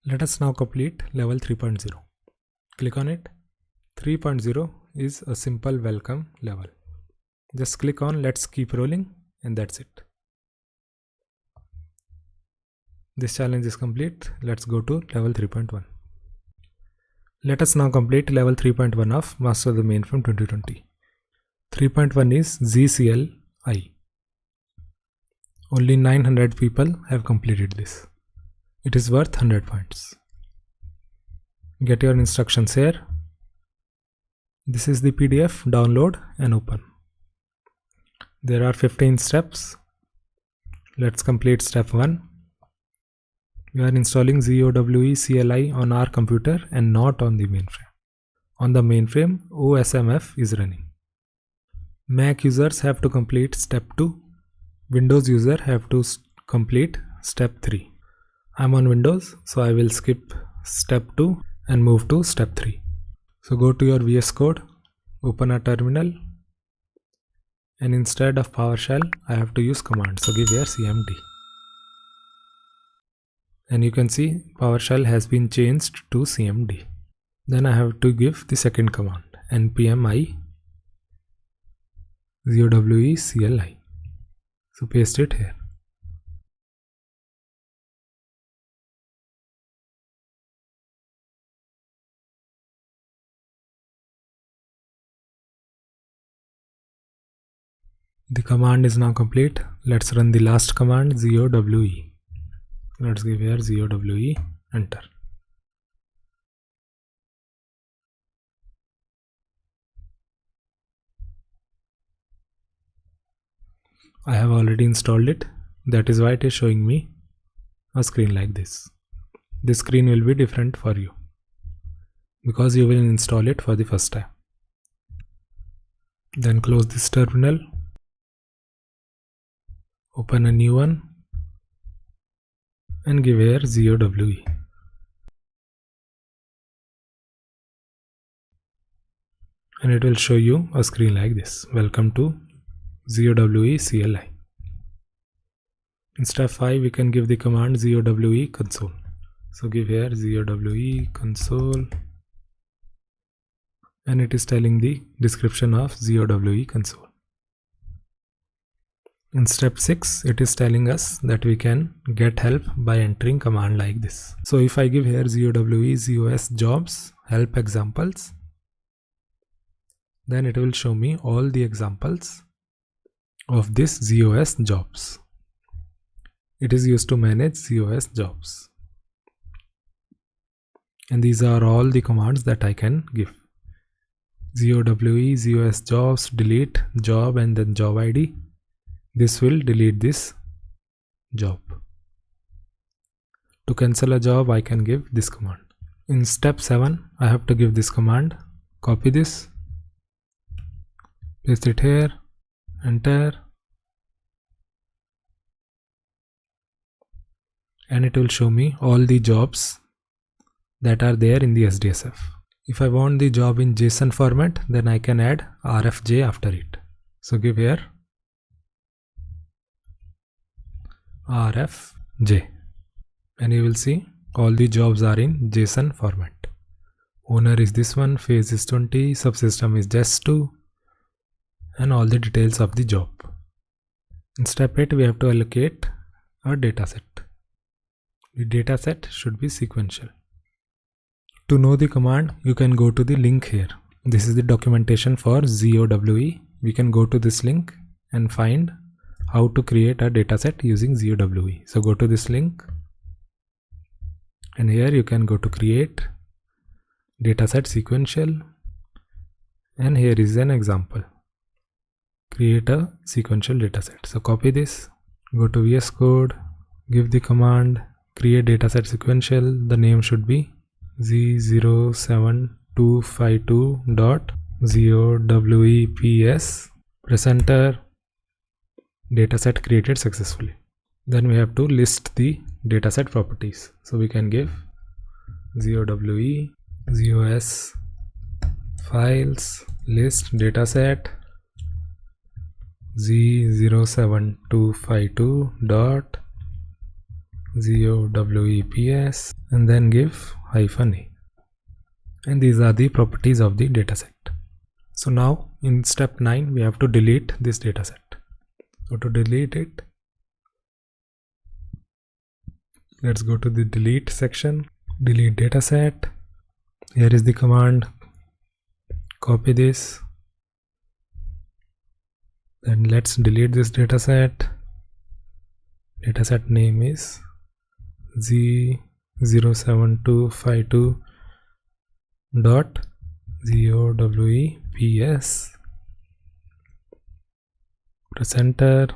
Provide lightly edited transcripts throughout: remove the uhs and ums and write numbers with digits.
Let us now complete level 3.0. Click on it. 3.0 is a simple welcome level. Just click on let's keep rolling and that's it. This challenge is complete. Let's go to level 3.1. Let us now complete level 3.1 of Master the Mainframe 2020. 3.1 is ZCLI. Only 900 people have completed this. It is worth 100 points. Get your instructions here. This is the PDF, download and open. There are 15 steps. Let's complete step 1. We are installing ZOWE CLI on our computer and not on the mainframe. On the mainframe, OSMF is running. Mac users have to complete step 2. Windows user have to complete step 3. I'm on Windows, so I will skip step 2 and move to step 3. So go to your VS Code, open a terminal, and instead of PowerShell, I have to use command. So give here cmd. And you can see PowerShell has been changed to cmd. Then I have to give the second command, npm i ZOWE CLI. So paste it here. The command is now complete. Let's run the last command, ZOWE. Let's give here ZOWE, enter. I have already installed it. That is why it is showing me a screen like this. This screen will be different for you because you will install it for the first time. Then close this terminal. Open a new one and give here ZOWE. And it will show you a screen like this. Welcome to ZOWE CLI. In step 5, we can give the command ZOWE console. So give here ZOWE console. And it is telling the description of ZOWE console. In step 6, it is telling us that we can get help by entering command like this. So if I give here ZOWE ZOS jobs help examples, then it will show me all the examples of this ZOS jobs. It is used to manage ZOS jobs. And these are all the commands that I can give. ZOWE ZOS jobs, delete job and then job ID. This will delete this job. To cancel a job, I can give this command. In step 7, I have to give this command. Copy this, paste it here, enter, and it will show me all the jobs that are there in the SDSF. If I want the job in JSON format, then I can add RFJ after it. So give here RFJ, and you will see all the jobs are in JSON format. Owner is this one, phase is 20, subsystem is just2, and all the details of the job. In step 8, we have to allocate a dataset. The dataset should be sequential. To know the command, you can go to the link here. This is the documentation for ZOWE. We can go to this link and find how to create a dataset using ZOWE. So go to this link, and here you can go to create dataset sequential, and here is an example. Create a sequential dataset. So copy this, go to VS Code, give the command create dataset sequential. The name should be Z07252.zoweps. Press enter. Dataset created successfully. Then we have to list the dataset properties. So we can give ZOWE ZOS files list dataset Z07252 ZOWEPS, and then give -a. And these are the properties of the dataset. So now in step 9 we have to delete this dataset. So to delete it, let's go to the delete section, delete dataset. Here is the command, copy this, then let's delete this dataset. Dataset name is Z07252.ZOWEPS. Press enter.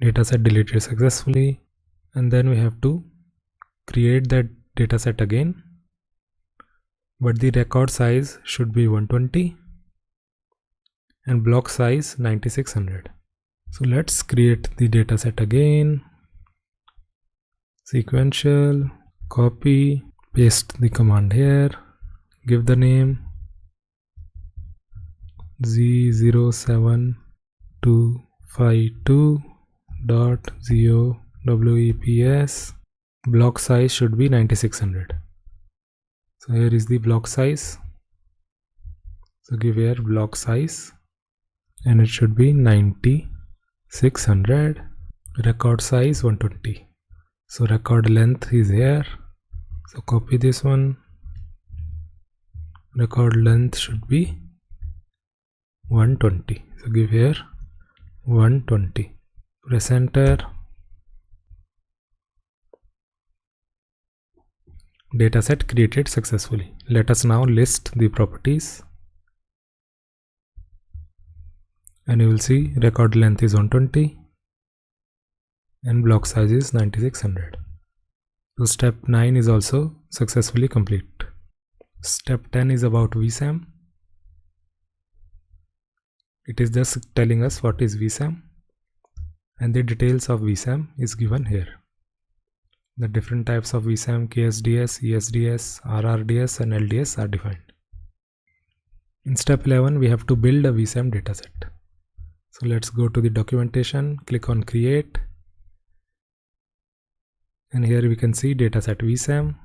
Dataset deleted successfully, and then we have to create that dataset again, but the record size should be 120 and block size 9600. So let's create the dataset again. Sequential, copy, paste the command here, give the name Z07252.ZOWEPS. block size should be 9600. So here is the block size. So give here block size, and it should be 9600. Record size 120. So record length is here. So copy this one. Record length should be 120. So give here 120. Press enter. Dataset created successfully. Let us now list the properties. And you will see record length is 120 and block size is 9600. So step 9 is also successfully complete. Step 10 is about vSAM. It is just telling us what is vSAM, and the details of vSAM is given here. The different types of vSAM, KSDS, ESDS, RRDS and LDS are defined. In step 11 we have to build a vSAM dataset. So let's go to the documentation, click on create, and here we can see dataset vSAM.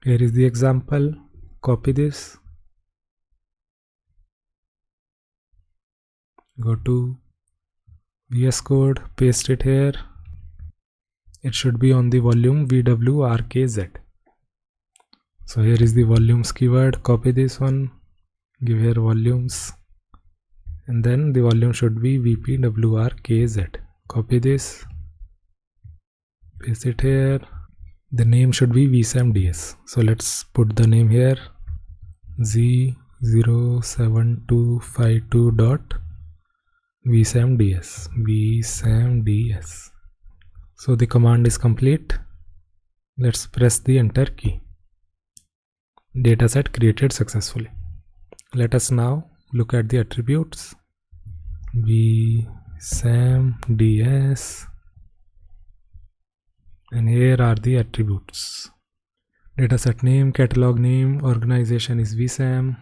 Here is the example. Copy this, go to VS Code, paste it here. It should be on the volume VWRKZ. So here is the volumes keyword. Copy this one, give here volumes, and then the volume should be VPWRKZ. Copy this, paste it here. The name should be vSAMDS. So let's put the name here, Z07252.vsamds. vsamds. So the command is complete. Let's press the enter key. Dataset created successfully. Let us now look at the attributes. vsamds, and here are the attributes. Dataset name, catalog name, organization is vSAM.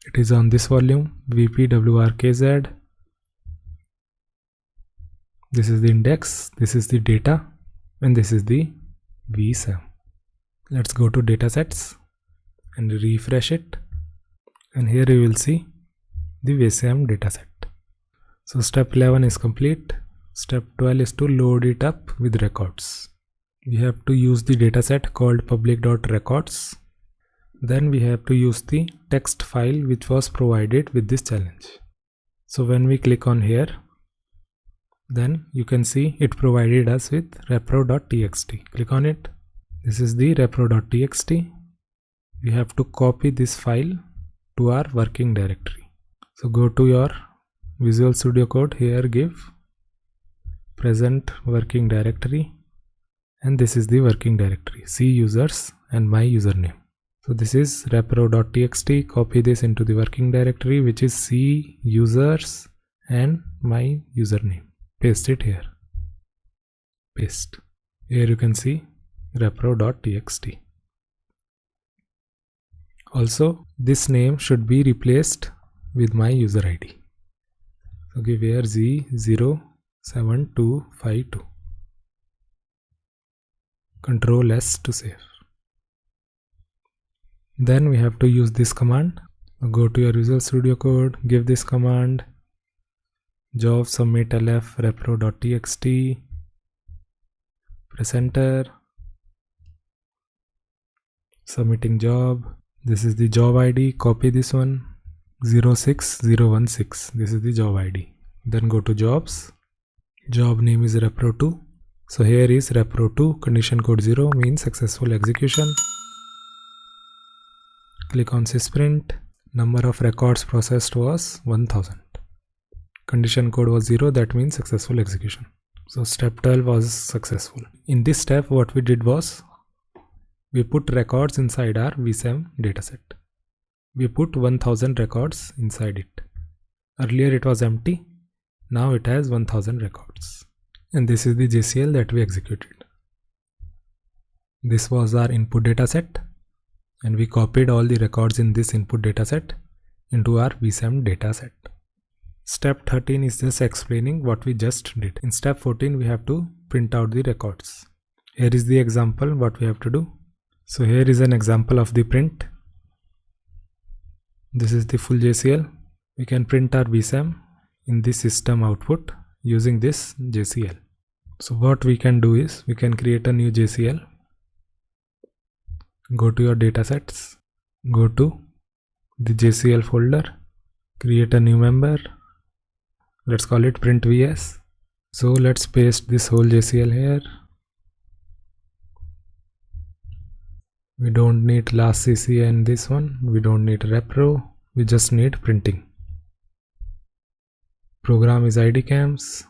It is on this volume VPWRKZ. This is the index, this is the data, and this is the vSAM. Let's go to datasets and refresh it, and here you will see the vSAM dataset. So step 11 is complete. Step 12 is to load it up with records. We have to use the dataset called public.records. Then we have to use the text file which was provided with this challenge. So when we click on here, then you can see it provided us with repro.txt. Click on it. This is the repro.txt. We have to copy this file to our working directory. So go to your Visual Studio Code, here give present working directory, and this is the working directory, C users and my username. So this is repro.txt. Copy this into the working directory which is C users and my username. Paste it here. Paste. Here you can see repro.txt. Also this name should be replaced with my user ID. So give here Z07252. Control S to save. Then we have to use this command. Go to your Visual Studio Code, give this command job submit lf repro.txt, press enter, submitting job. This is the job ID, copy this one, 06016, this is the job ID. Then go to jobs, job name is repro2. So here is repro2, condition code 0 means successful execution. Click on sysprint, number of records processed was 1000. Condition code was 0, that means successful execution. So step 12 was successful. In this step what we did was, we put records inside our vSAM dataset. We put 1000 records inside it. Earlier it was empty, now it has 1000 records. And this is the JCL that we executed. This was our input dataset, and we copied all the records in this input dataset into our vSAM dataset. Step 13 is just explaining what we just did. In step 14 we have to print out the records. Here is the example what we have to do. So here is an example of the print. This is the full JCL. We can print our vSAM in the system output using this JCL. So what we can do is, we can create a new JCL. Go to your datasets, go to the JCL folder, create a new member. Let's call it print vs. So let's paste this whole JCL here. We don't need last CC and this one. We don't need repro. We just need printing. Program is idcams.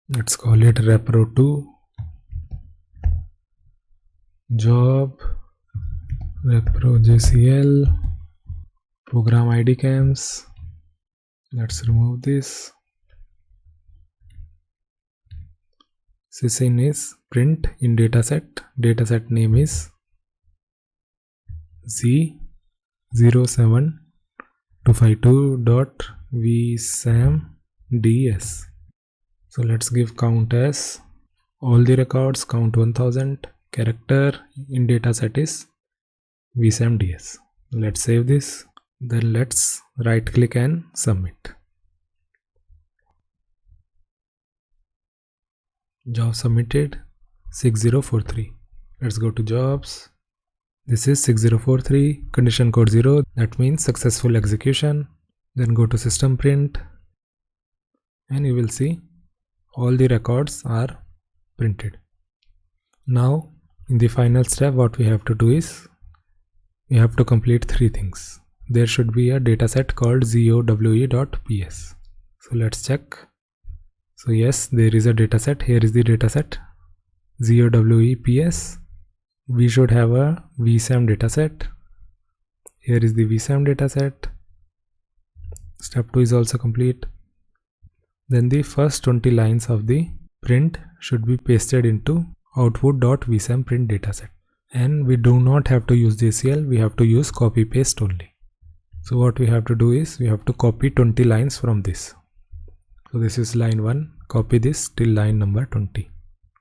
Let's call it repro2 job repro JCL program idcams. Let's remove this. Sysyn is print in dataset. Dataset name is Z07252.vsamds. So let's give count as all the records, count 1000. Character in dataset is vsamds. Let's save this. Then let's right click and submit. Job submitted 6043. Let's go to jobs. This is 6043, condition code 0, that means successful execution. Then go to system print and you will see all the records are printed. Now in the final step what we have to do is, we have to complete three things. There should be a dataset called zowe.ps. So let's check. So yes, there is a dataset. Here is the dataset zowe.ps. We should have a vSAM dataset. Here is the vSAM dataset. Step 2 is also complete. Then the first 20 lines of the print should be pasted into output.vsam print dataset. And we do not have to use JCL, we have to use copy paste only. So what we have to do is, we have to copy 20 lines from this. So this is line 1, copy this till line number 20.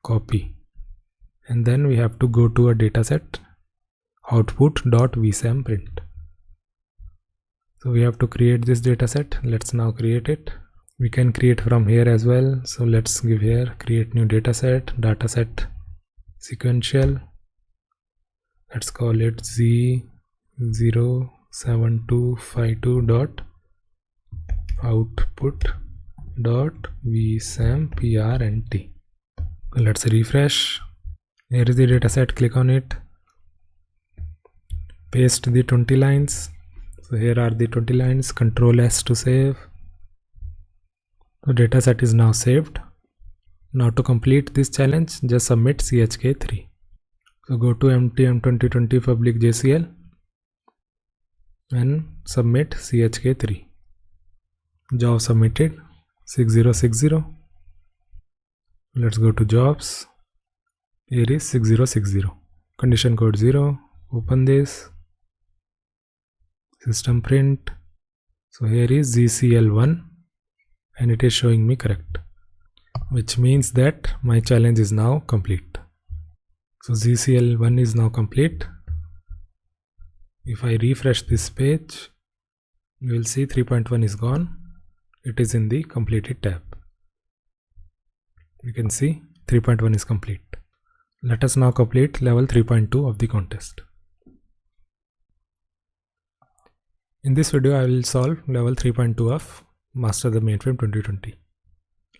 Copy. And then we have to go to a dataset output.vsam print. So we have to create this dataset. Let's now create it. We can create from here as well. So let's give here create new dataset sequential. Let's call it Z07252.output.vsamprnt. Let's refresh. Here is the dataset, click on it. Paste the 20 lines. So here are the 20 lines, Control S to save. The dataset is now saved. Now to complete this challenge, just submit chk3. So go to mtm2020 public JCL and submit chk3. Job submitted 6060. Let's go to jobs. Here is 6060. Condition code 0. Open this. System print. So here is ZCL1 and it is showing me correct, which means that my challenge is now complete. So ZCL1 is now complete. If I refresh this page, you will see 3.1 is gone. It is in the completed tab. You can see 3.1 is complete. Let us now complete level 3.2 of the contest. In this video, I will solve level 3.2 of Master the Mainframe 2020.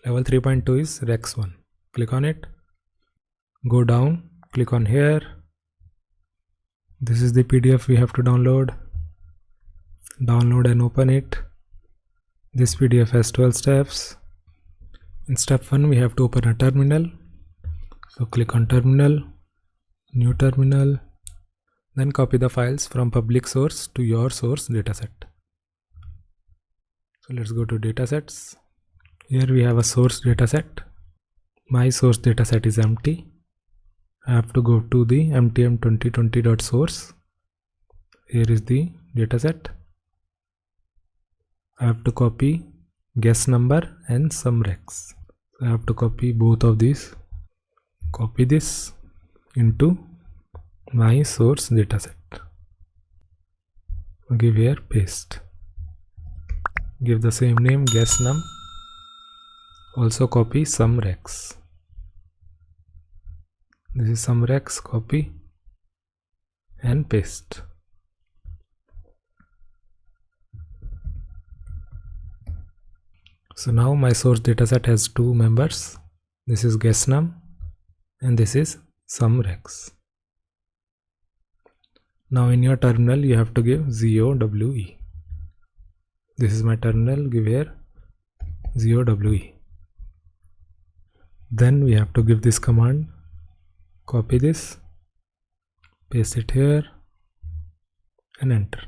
Level 3.2 is Rex 1. Click on it. Go down. Click on here. This is the PDF we have to download. Download and open it. This PDF has 12 steps. In step 1, we have to open a terminal. So click on terminal, new terminal, then copy the files from public source to your source dataset. So let's go to datasets. Here we have a source dataset. My source dataset is empty. I have to go to the mtm2020.source. Here is the dataset. I have to copy guess number and sumrex. I have to copy both of these. Copy this into my source dataset. Give here paste. Give the same name guess num. Also copy sumrex. This is sumrex, copy and paste. So now my source dataset has two members. This is guess num and this is sumrex. Now in your terminal you have to give ZOWE. This is my terminal, give here ZOWE. Then we have to give this command, copy this, paste it here and enter.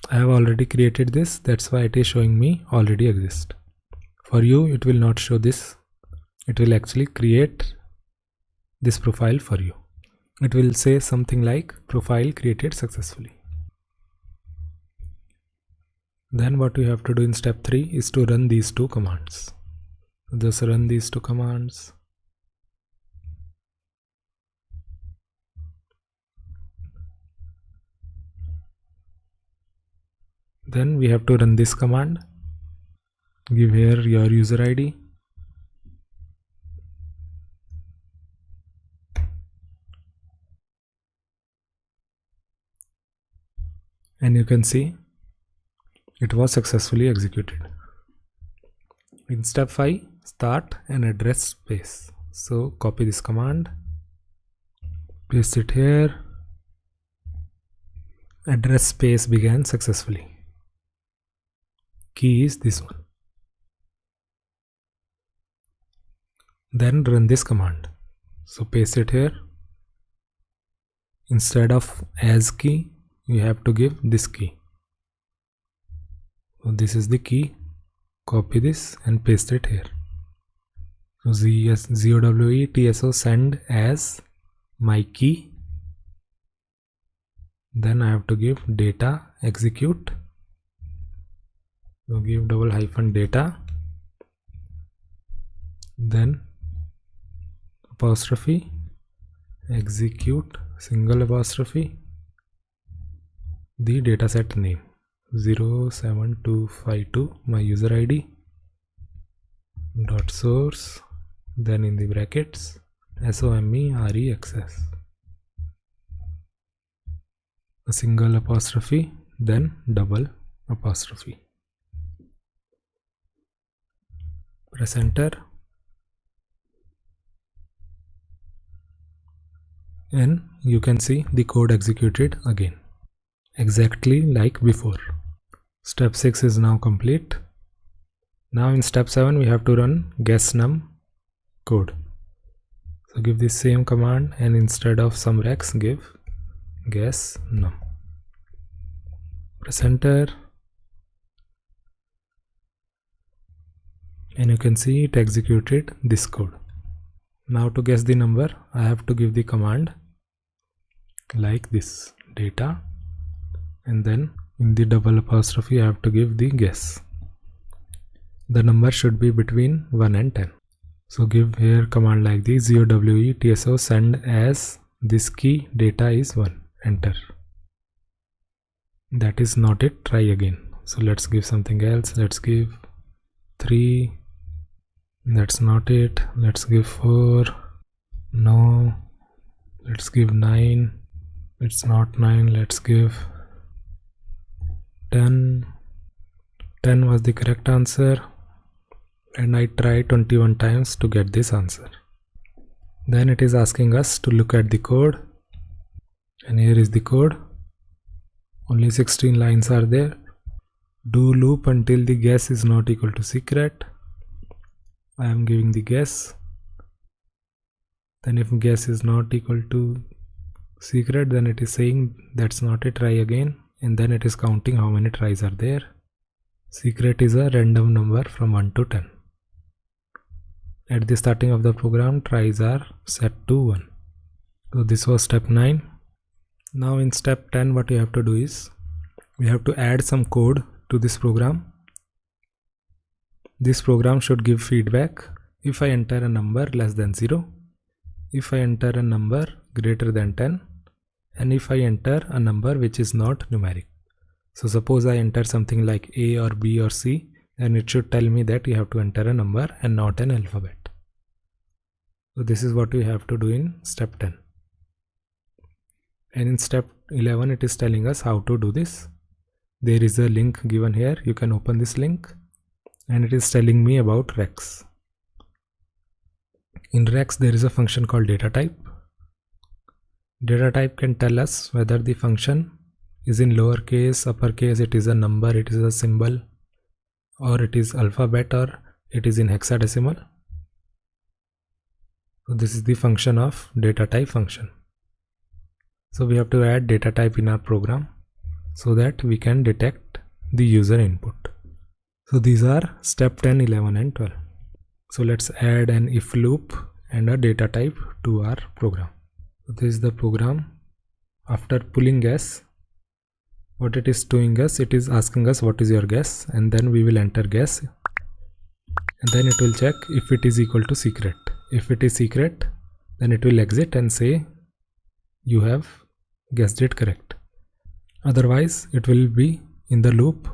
I have already created this, that's why it is showing me already exist. For you, it will not show this. It will actually create this profile for you. It will say something like profile created successfully. Then what you have to do in step 3 is to run these two commands. Just run these two commands. Then we have to run this command. Give here your user ID. And you can see it was successfully executed. In step 5, start an address space. So copy this command, paste it here. Address space began successfully. Key is this one. Then run this command. So paste it here. Instead of as key, you have to give this key. So this is the key. Copy this and paste it here. So ZOWE TSO send as my key. Then I have to give data execute. So give _data. Then apostrophe execute single apostrophe the dataset name 07252 my user ID dot source, then in the brackets SOMEREXS, a single apostrophe, then double apostrophe. Press enter and you can see the code executed again, exactly like before. Step 6 is now complete. Now in step 7 we have to run guess num code. So give the same command and instead of sumrex give guess num. Press enter and you can see it executed this code. Now to guess the number I have to give the command like this, data and then in the double apostrophe you have to give the guess. The number should be between 1 and 10. So give here command like this: GOWE TSO send as this key data is 1. Enter. That is not it. Try again. So let's give something else. Let's give 3. That's not it. Let's give 4. No. Let's give 9. It's not 9. Let's give 10. 10 was the correct answer, and I tried 21 times to get this answer. Then it is asking us to look at the code, and here is the code. Only 16 lines are there. Do loop until the guess is not equal to secret. I am giving the guess. Then if guess is not equal to secret, then it is saying that's not it, try again, and then it is counting how many tries are there. Secret is a random number from 1 to 10. At the starting of the program, tries are set to 1. So this was step 9. Now in step 10, what you have to do is we have to add some code to this program. This program should give feedback if I enter a number less than 0, if I enter a number greater than 10, and if I enter a number which is not numeric. So suppose I enter something like A or B or C, then it should tell me that you have to enter a number and not an alphabet. So this is what we have to do in step 10. And in step 11 it is telling us how to do this. There is a link given here. You can open this link, and it is telling me about Rex. In Rex there is a function called data type. Data type can tell us whether the function is in lowercase, uppercase, it is a number, it is a symbol, or it is alphabet, or it is in hexadecimal. So this is the function of data type function. So we have to add data type in our program so that we can detect the user input. So these are step 10, 11 and 12. So let's add an if loop and a data type to our program. So this is the program. After pulling guess, what it is doing us, it is asking us what is your guess, and then we will enter guess, and then it will check if it is equal to secret. If it is secret, then it will exit and say you have guessed it correct. Otherwise it will be in the loop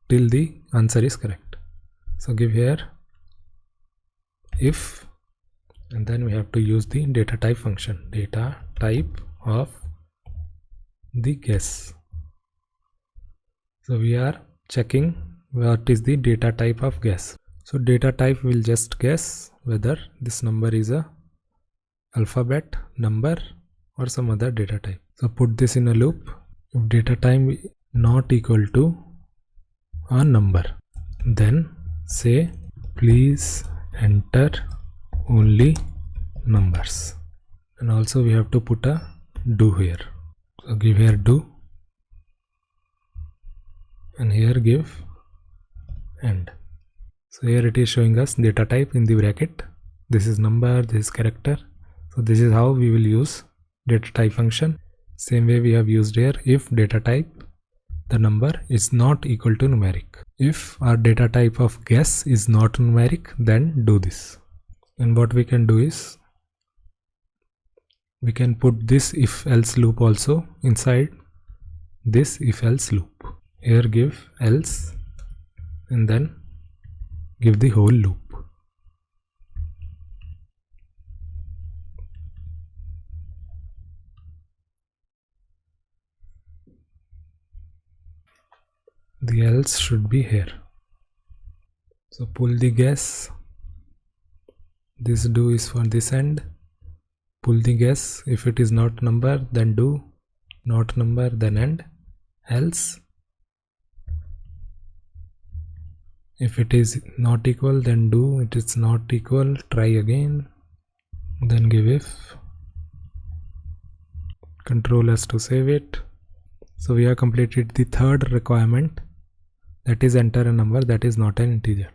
till the answer is correct. So give here if, and then we have to use the data type function, data type of the guess. So we are checking what is the data type of guess. So data type will just guess whether this number is a alphabet, number, or some other data type. So put this in a loop. If data type not equal to a number, then say please enter only numbers. And also we have to put a do here. So give here do, and here give end. So here it is showing us data type in the bracket. This is number, this is character. So this is how we will use data type function. Same way we have used here. If data type, the number is not equal to numeric. If our data type of guess is not numeric, then do this. And what we can do is we can put this if else loop also inside this if else loop. Here give else, and then give the whole loop. The else should be here. So pull the guess. This do is for this end. Pull the guess. If it is not number, then do. Not number, then end. Else. If it is not equal, then do. It is not equal, try again. Then give if. Control S to save it. So we have completed the third requirement, that is enter a number that is not an integer.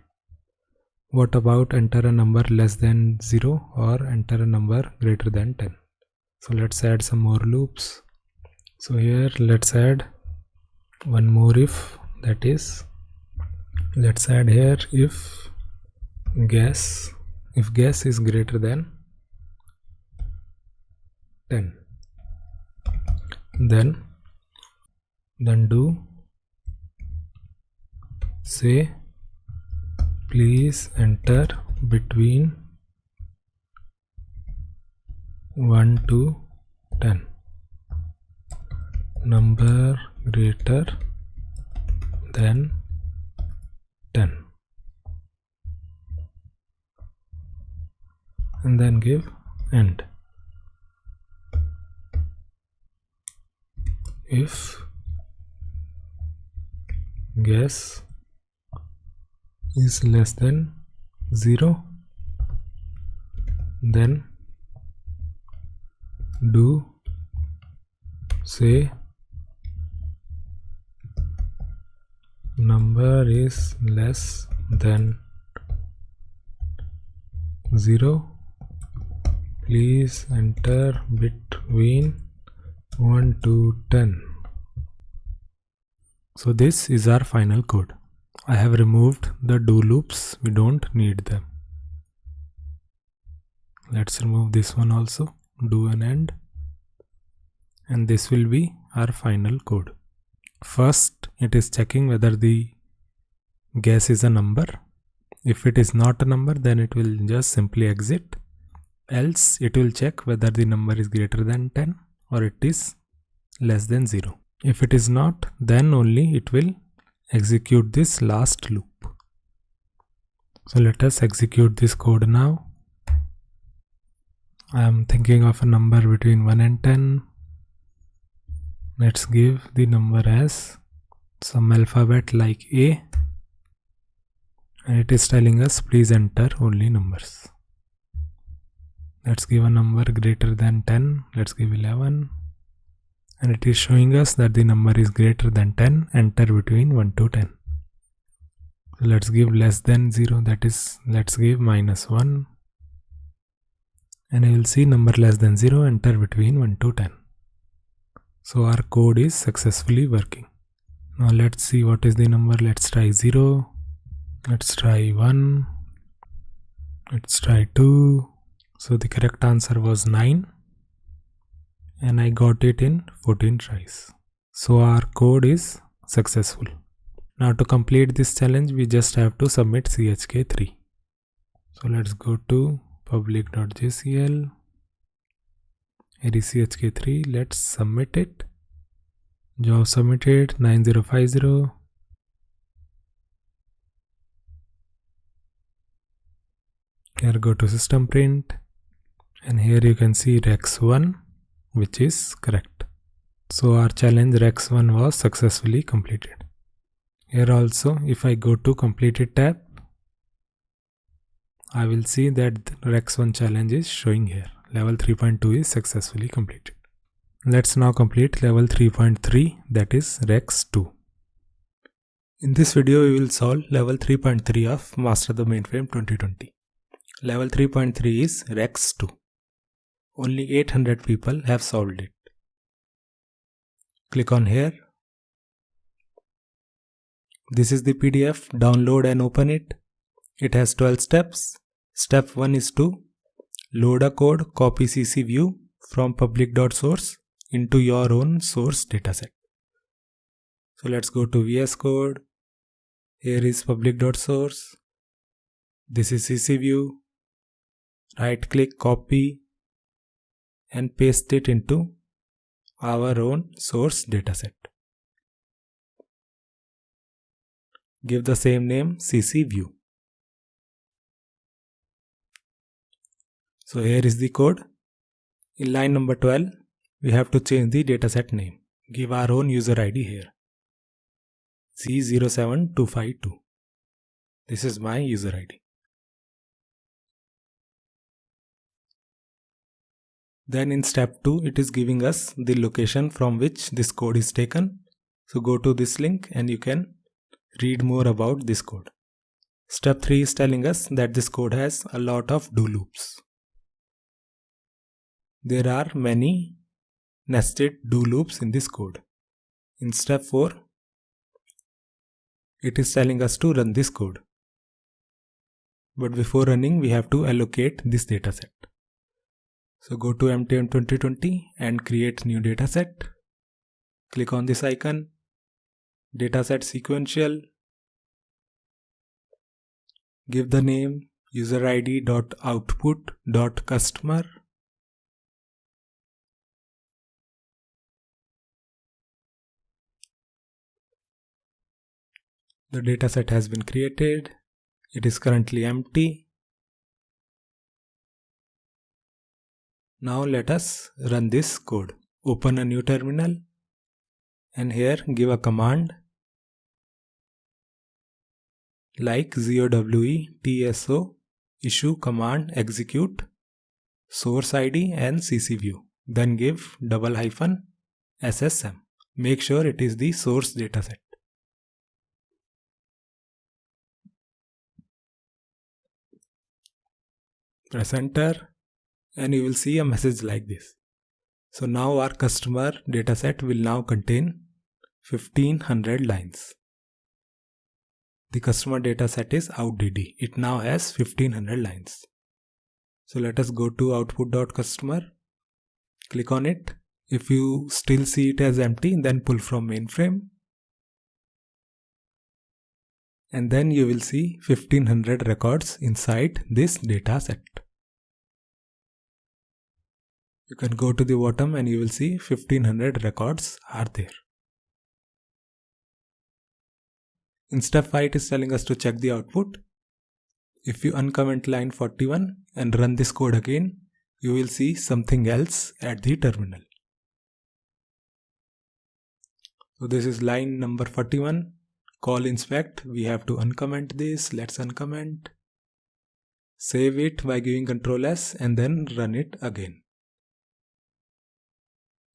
What about enter a number less than 0 or enter a number greater than 10? So let's add some more loops. So here let's add one more if, that is, let's add here if guess is greater than 10, then do say please enter between 1 to 10, number greater than 10, and then give end. If guess is less than 0, then do say number is less than 0, please enter between 1 to 10. So this is our final code. I have removed the do loops, we don't need them. Let's remove this one also, do and end, and this will be our final code. First, it is checking whether the guess is a number. If it is not a number, then it will just simply exit. Else, it will check whether the number is greater than 10 or it is less than 0. If it is not, then only it will execute this last loop. So let us execute this code now. I am thinking of a number between 1 and 10. Let's give the number as some alphabet like A, and it is telling us please enter only numbers. Let's give a number greater than 10. Let's give 11, and it is showing us that the number is greater than 10. Enter between 1 to 10. So let's give less than 0, that is, let's give -1, and you will see number less than 0. Enter between 1 to 10. So our code is successfully working. Now let's see what is the number. Let's try 0, let's try 1, let's try 2. So the correct answer was 9, and I got it in 14 tries. So our code is successful. Now to complete this challenge, we just have to submit chk3. So let's go to public.jcl. Here is chk3. Let's submit it. Job submitted 9050. Here go to system print, and here you can see rex1, which is correct. So our challenge rex1 was successfully completed. Here also, if I go to completed tab, I will see that rex1 challenge is showing here. Level 3.2 is successfully completed. Let's now complete level 3.3, that is rex2. In this video, we will solve level 3.3 of Master the Mainframe 2020. Level 3.3 is rex2. Only 800 people have solved it. Click on here. This is the PDF. Download and open it. It has 12 steps. Step 1 is to load a code, copy CC view from public.source into your own source dataset. So let's go to VS Code. Here is public.source. This is CC view. Right click, copy, and paste it into our own source dataset. Give the same name, CC view. So here is the code. In line number 12, we have to change the dataset name. Give our own user ID here, Z07252. This is my user ID. Then in step 2, it is giving us the location from which this code is taken. So go to this link and you can read more about this code. Step 3 is telling us that this code has a lot of do loops. There are many nested do loops in this code. In step 4, it is telling us to run this code. But before running, we have to allocate this dataset. So go to MTM 2020 and create new dataset. Click on this icon, dataset sequential. Give the name userid.output.customer. The dataset has been created. It is currently empty. Now let us run this code. Open a new terminal and here give a command like GOWE-TSO issue command execute source ID and CCView. Then give ~SSM. Make sure it is the source dataset. Press enter and you will see a message like this. So now our customer dataset will now contain 1500 lines. The customer dataset is outDD. It now has 1500 lines. So let us go to output.customer. Click on it. If you still see it as empty, then pull from mainframe. And then you will see 1500 records inside this dataset. You can go to the bottom and you will see 1500 records are there. In step 5, it is telling us to check the output. If you uncomment line 41 and run this code again, you will see something else at the terminal. So this is line number 41. Call inspect. We have to uncomment this. Let's uncomment. Save it by giving Ctrl S and then run it again.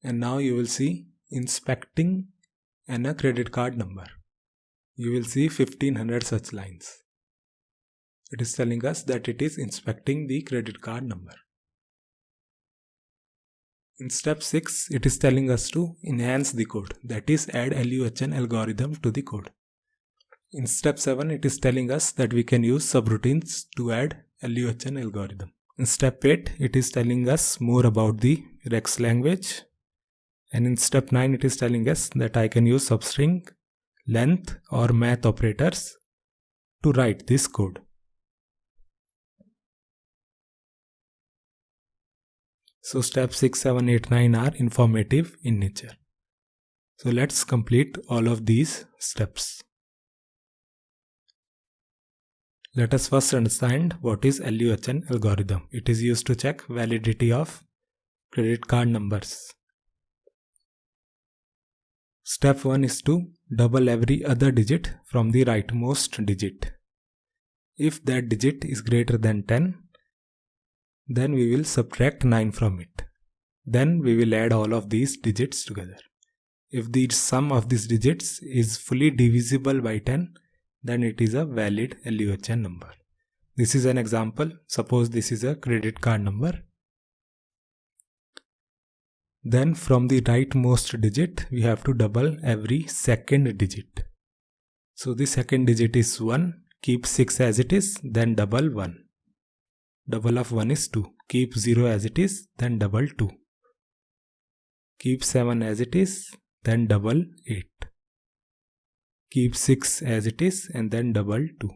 And now you will see inspecting and a credit card number. You will see 1500 such lines. It is telling us that it is inspecting the credit card number. In step 6, it is telling us to enhance the code, that is add LUHN algorithm to the code. In step 7, it is telling us that we can use subroutines to add LUHN algorithm. In step 8, it is telling us more about the Rex language. And in step 9, it is telling us that I can use substring, length or math operators to write this code. So steps 6, 7, 8, 9 are informative in nature. So let's complete all of these steps. Let us first understand what is LUHN algorithm. It is used to check validity of credit card numbers. Step 1 is to double every other digit from the rightmost digit. If that digit is greater than 10, then we will subtract 9 from it. Then we will add all of these digits together. If the sum of these digits is fully divisible by 10, then it is a valid LUHN number. This is an example. Suppose this is a credit card number. Then from the rightmost digit, we have to double every second digit. So the second digit is 1. Keep 6 as it is, then double 1. Double of 1 is 2. Keep 0 as it is, then double 2. Keep 7 as it is, then double 8. Keep 6 as it is and then double 2.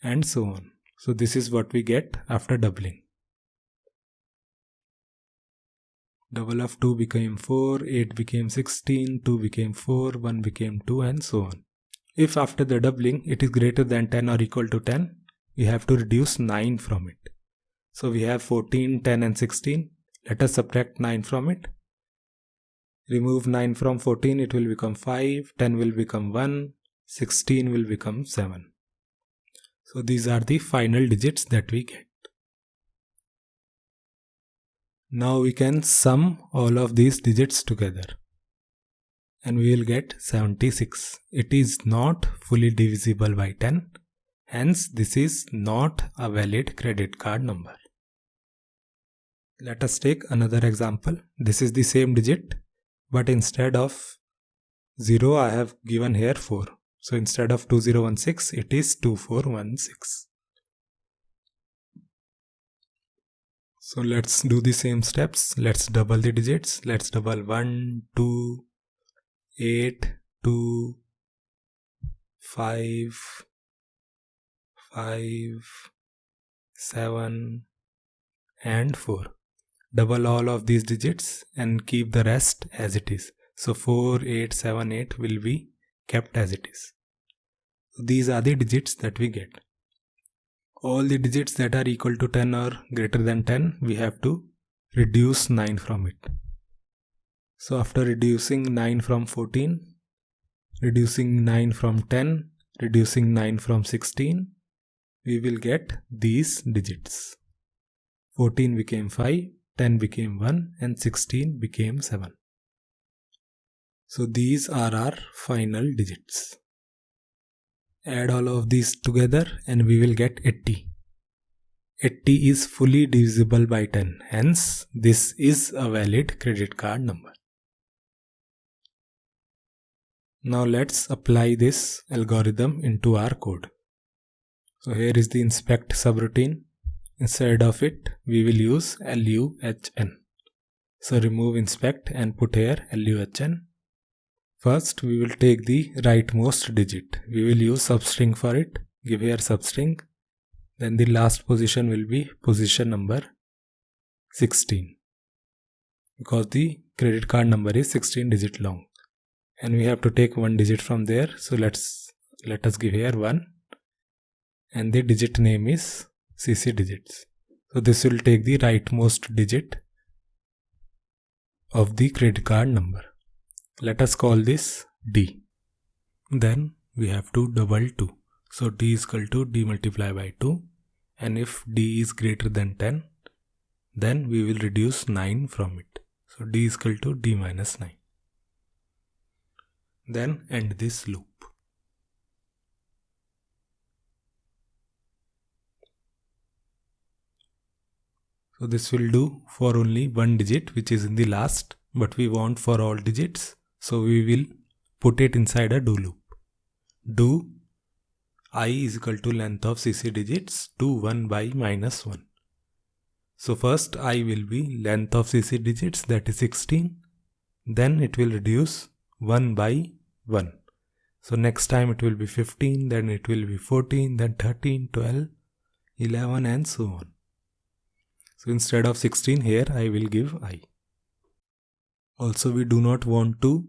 And so on. So this is what we get after doubling. Double of 2 became 4, 8 became 16, 2 became 4, 1 became 2 and so on. If after the doubling it is greater than 10 or equal to 10, we have to reduce 9 from it. So we have 14, 10 and 16. Let us subtract 9 from it. Remove 9 from 14, it will become 5, 10 will become 1, 16 will become 7. So these are the final digits that we get. Now we can sum all of these digits together and we will get 76. It is not fully divisible by 10, hence this is not a valid credit card number. Let us take another example. This is the same digit, but instead of 0 I have given here 4. So instead of 2016, it is 2416. So let's do the same steps. Let's double the digits. Let's double 1, 2, 8, 2, 5, 5, 7 and 4. Double all of these digits and keep the rest as it is. So 4, 8, 7, 8 will be kept as it is. These are the digits that we get. All the digits that are equal to 10 or greater than 10, we have to reduce 9 from it. So after reducing 9 from 14, reducing 9 from 10, reducing 9 from 16, we will get these digits. 14 became 5, 10 became 1 and 16 became 7. So these are our final digits. Add all of these together and we will get 80. 80 is fully divisible by 10. Hence, this is a valid credit card number. Now let's apply this algorithm into our code. So here is the inspect subroutine. Instead of it, we will use LUHN. So remove inspect and put here LUHN. First, we will take the rightmost digit. We will use substring for it. Give here substring. Then the last position will be position number 16. Because the credit card number is 16 digit long. And we have to take one digit from there. So let us give here 1. And the digit name is CC digits. So this will take the rightmost digit of the credit card number. Let us call this D. Then we have to double 2. So D is equal to D multiplied by 2. And if D is greater than 10, then we will reduce 9 from it. So D is equal to D minus 9. Then end this loop. So this will do for only one digit which is in the last, but we want for all digits. So we will put it inside a do loop. Do I is equal to length of CC digits to 1 by minus 1. So first I will be length of CC digits, that is 16. Then it will reduce 1 by 1. So next time it will be 15, then it will be 14, then 13, 12, 11 and so on. So instead of 16 here I will give I. Also we do not want to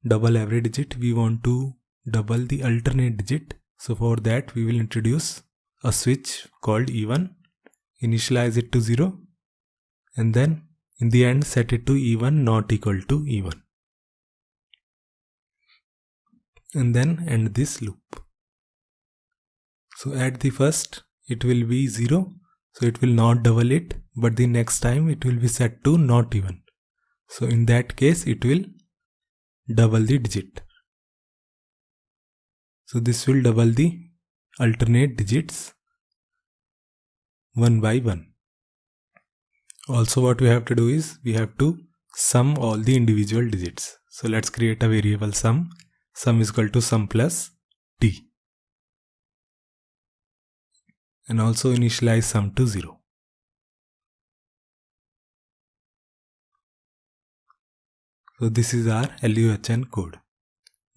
double every digit, we want to double the alternate digit. So for that we will introduce a switch called E1, initialize it to 0 and then in the end set it to E1 not equal to E1. And then end this loop. So at the first it will be 0, so it will not double it, but the next time it will be set to not even. So in that case it will double the digit. So this will double the alternate digits 1 by 1. Also what we have to do is we have to sum all the individual digits. So let's create a variable sum. Sum is equal to sum plus d. And also initialize sum to 0. So this is our LUHN code.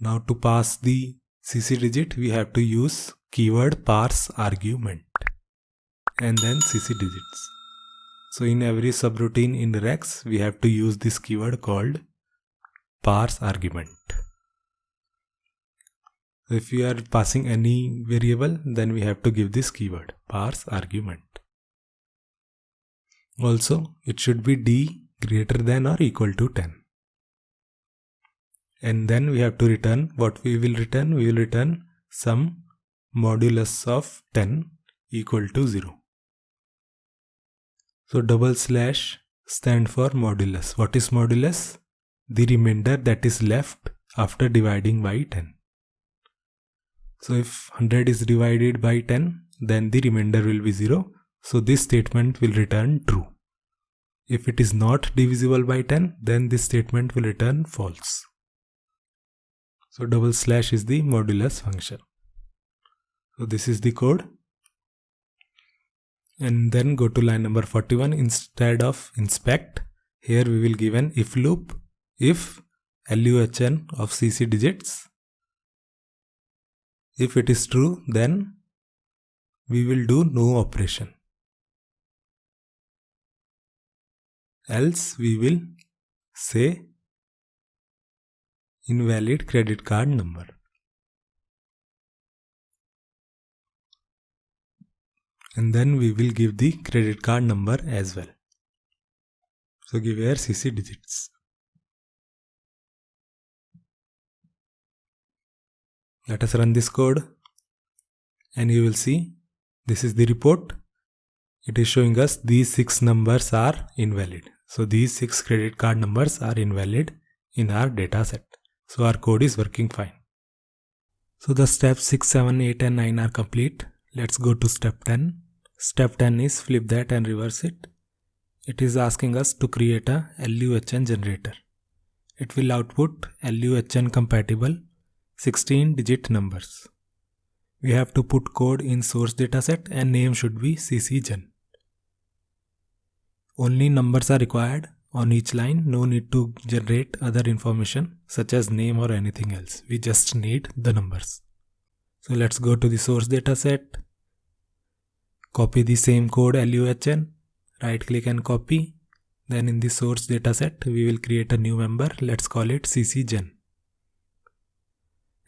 Now to pass the CC digit, we have to use keyword parse argument and then CC digits. So in every subroutine in Rex, we have to use this keyword called parse argument. So if we are passing any variable, then we have to give this keyword parse argument. Also, it should be d greater than or equal to 10. And then we have to return what we will return. We will return some modulus of 10 equal to 0. So double slash stand for modulus. What is modulus? The remainder that is left after dividing by 10. So if 100 is divided by 10, then the remainder will be 0. So this statement will return true. If it is not divisible by 10, then this statement will return false. So double slash is the modulus function. So this is the code. And then go to line number 41. Instead of inspect, here we will give an if loop. If LUHN of CC digits, if it is true, then we will do no operation. Else we will say invalid credit card number. And then we will give the credit card number as well. So give here CC digits. Let us run this code and you will see this is the report. It is showing us these 6 numbers are invalid. So these 6 credit card numbers are invalid in our data set. So our code is working fine. So the steps 6, 7, 8 and 9 are complete. Let's go to step 10. Step 10 is flip that and reverse it. It is asking us to create a LUHN generator. It will output LUHN compatible 16-digit numbers. We have to put code in source dataset and name should be CCGen. Only numbers are required on each line. No need to generate other information such as name or anything else. We just need the numbers. So let's go to the source dataset. Copy the same code LUHN. Right click and copy. Then in the source dataset we will create a new member. Let's call it CCGen.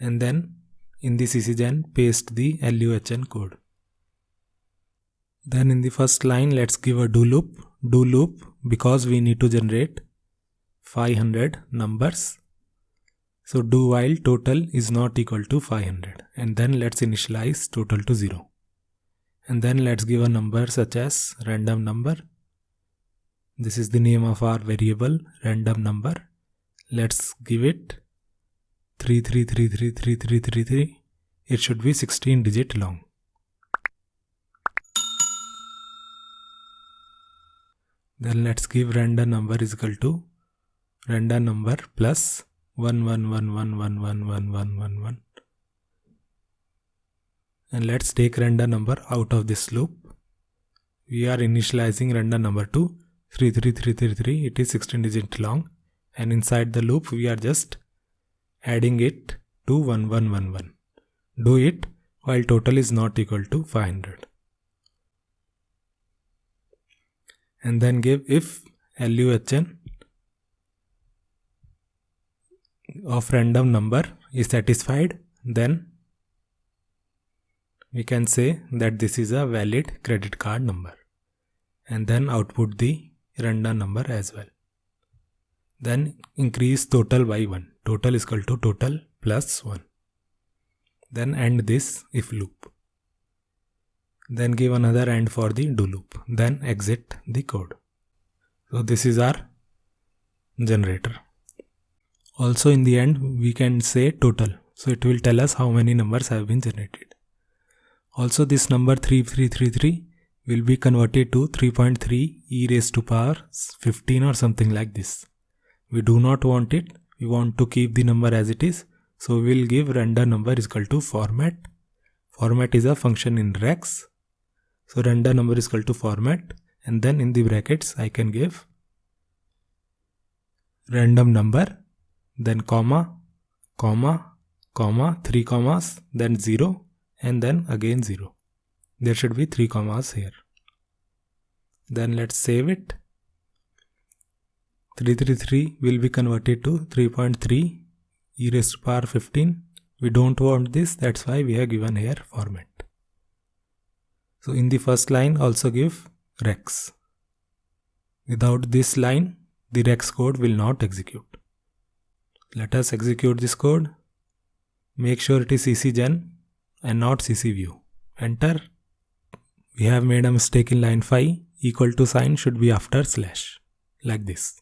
And then in the CCGen paste the LUHN code. Then in the first line let's give a do loop. Do loop because we need to generate 500 numbers. So do while total is not equal to 500. And then let's initialize total to 0. And then let's give a number such as random number. This is the name of our variable random number. Let's give it 33333333. It should be 16 digit long. Then let's give random number is equal to random number plus 1111111111. And let's take random number out of this loop. We are initializing random number to 33333. It is 16 digit long. And inside the loop we are just adding it to 1111. Do it while total is not equal to 500. And then give if LUHN of random number is satisfied, then we can say that this is a valid credit card number. And then output the random number as well. Then increase total by 1. Total is equal to total plus 1. Then end this if loop. Then give another end for the do loop. Then exit the code. So this is our generator. Also in the end we can say total. So it will tell us how many numbers have been generated. Also this number 3333 will be converted to 3.3 e raised to power 15 or something like this. We do not want it. We want to keep the number as it is. So we will give random number is equal to format. Format is a function in rex. So random number is equal to format. And then in the brackets I can give random number, then comma, comma, comma, 3 commas, then 0 and then again 0. There should be 3 commas here. Then let's save it. 333 will be converted to 3.3 e raised to power 15. We don't want this, that's why we have given here format. So in the first line also give rex. Without this line, the rex code will not execute. Let us execute this code. Make sure it is CCGen and not CCView. Enter. We have made a mistake in line 5. Equal to sign should be after slash. Like this.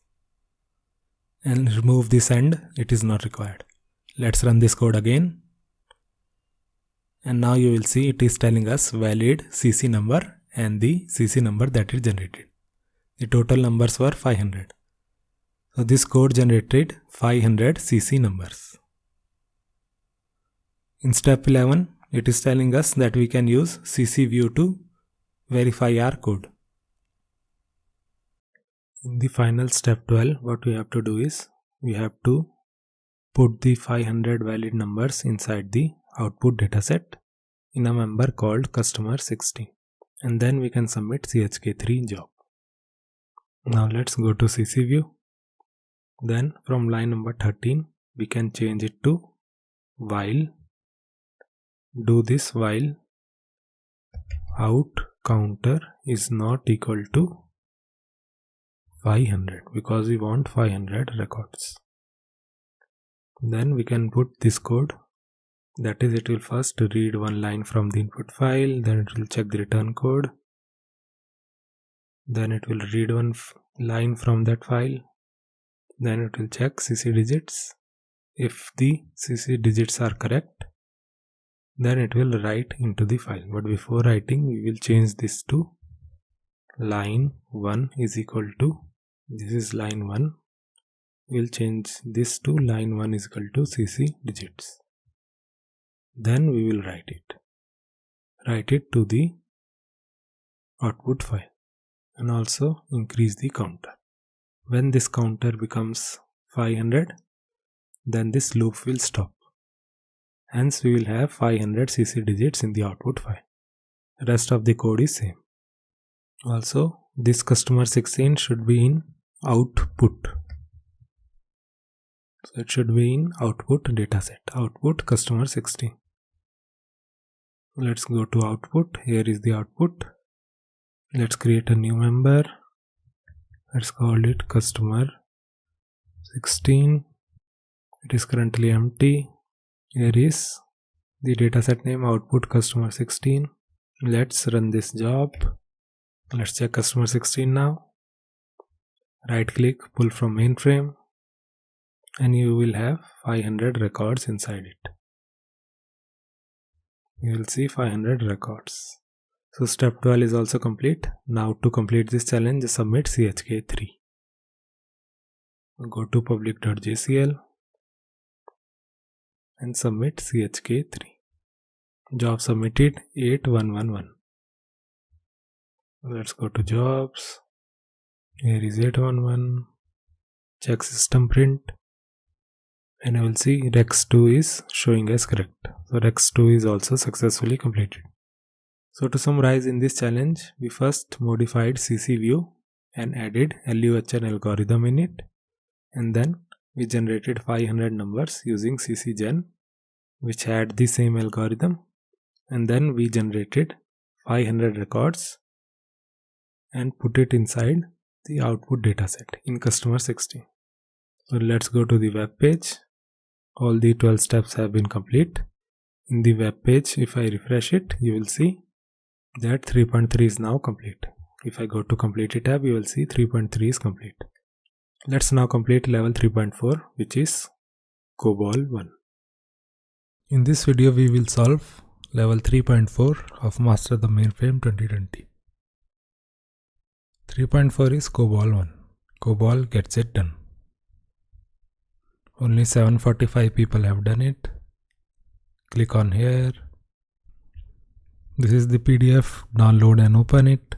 And remove this end. It is not required. Let's run this code again. And now you will see it is telling us valid CC number and the CC number that is generated. The total numbers were 500. So this code generated 500 CC numbers. In step 11, it is telling us that we can use CC view to verify our code. In the final step 12, what we have to do is we have to put the 500 valid numbers inside the output dataset in a member called customer 16, and then we can submit CHK3 job. Now let's go to CC view. Then from line number 13 we can change it to while. Do this while out counter is not equal to 500, because we want 500 records. Then we can put this code, that is, it will first read one line from the input file, then it will check the return code, then it will read one line from that file, then it will check CC digits. If the CC digits are correct, then it will write into the file. But before writing, we will change this to line 1 is equal to, this is line 1, we will change this to line 1 is equal to CC digits. Then we will write it to the output file, and also increase the counter. When this counter becomes 500, then this loop will stop. Hence we will have 500 CC digits in the output file. Rest of the code is same. Also, this customer 16 should be in output. So it should be in output dataset, output customer 16. Let's go to output. Here is the output. Let's create a new member. Let's call it customer 16. It is currently empty. Here is the dataset name, output customer 16. Let's run this job. Let's check customer 16 now. Right click, pull from mainframe, and you will have 500 records inside it. You will see 500 records. So step 12 is also complete. Now to complete this challenge, submit CHK3. Go to public.jcl and submit CHK3. Job submitted 8111. Let's go to jobs. Here is 811. Check system print, and I will see rex2 is showing as correct. So rex2 is also successfully completed. So to summarize in this challenge, we first modified CC view and added LUHN algorithm in it, and then we generated 500 numbers using CCGen, which had the same algorithm, and then we generated 500 records and put it inside the output dataset in customer 16. So let's go to the web page. All the 12 steps have been complete. In the web page, if I refresh it, you will see that 3.3 is now complete. If I go to completed tab, you will see 3.3 is complete. Let's now complete level 3.4, which is COBOL 1. In this video, we will solve level 3.4 of Master the Mainframe 2020. 3.4 is COBOL 1. COBOL gets it done. Only 745 people have done it. Click on here. This is the PDF. Download and open it.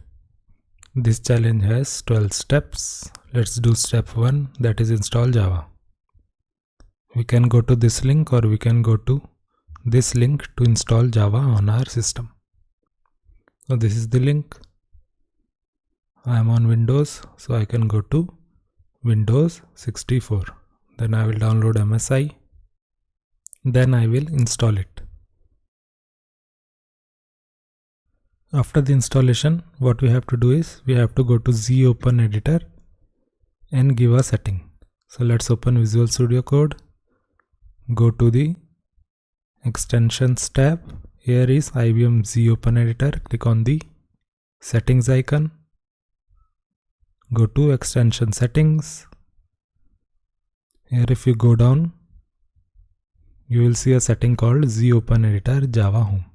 This challenge has 12 steps. Let's do step 1, that is install Java. We can go to this link, or we can go to this link to install Java on our system. So this is the link. I am on Windows, so I can go to Windows 64. Then I will download MSI. Then I will install it. After the installation, what we have to do is we have to go to ZOpenEditor and give a setting. So let's open Visual Studio Code. Go to the Extensions tab. Here is IBM ZOpenEditor. Click on the settings icon. Go to extension settings. Here if you go down, you will see a setting called ZOpenEditor Java Home.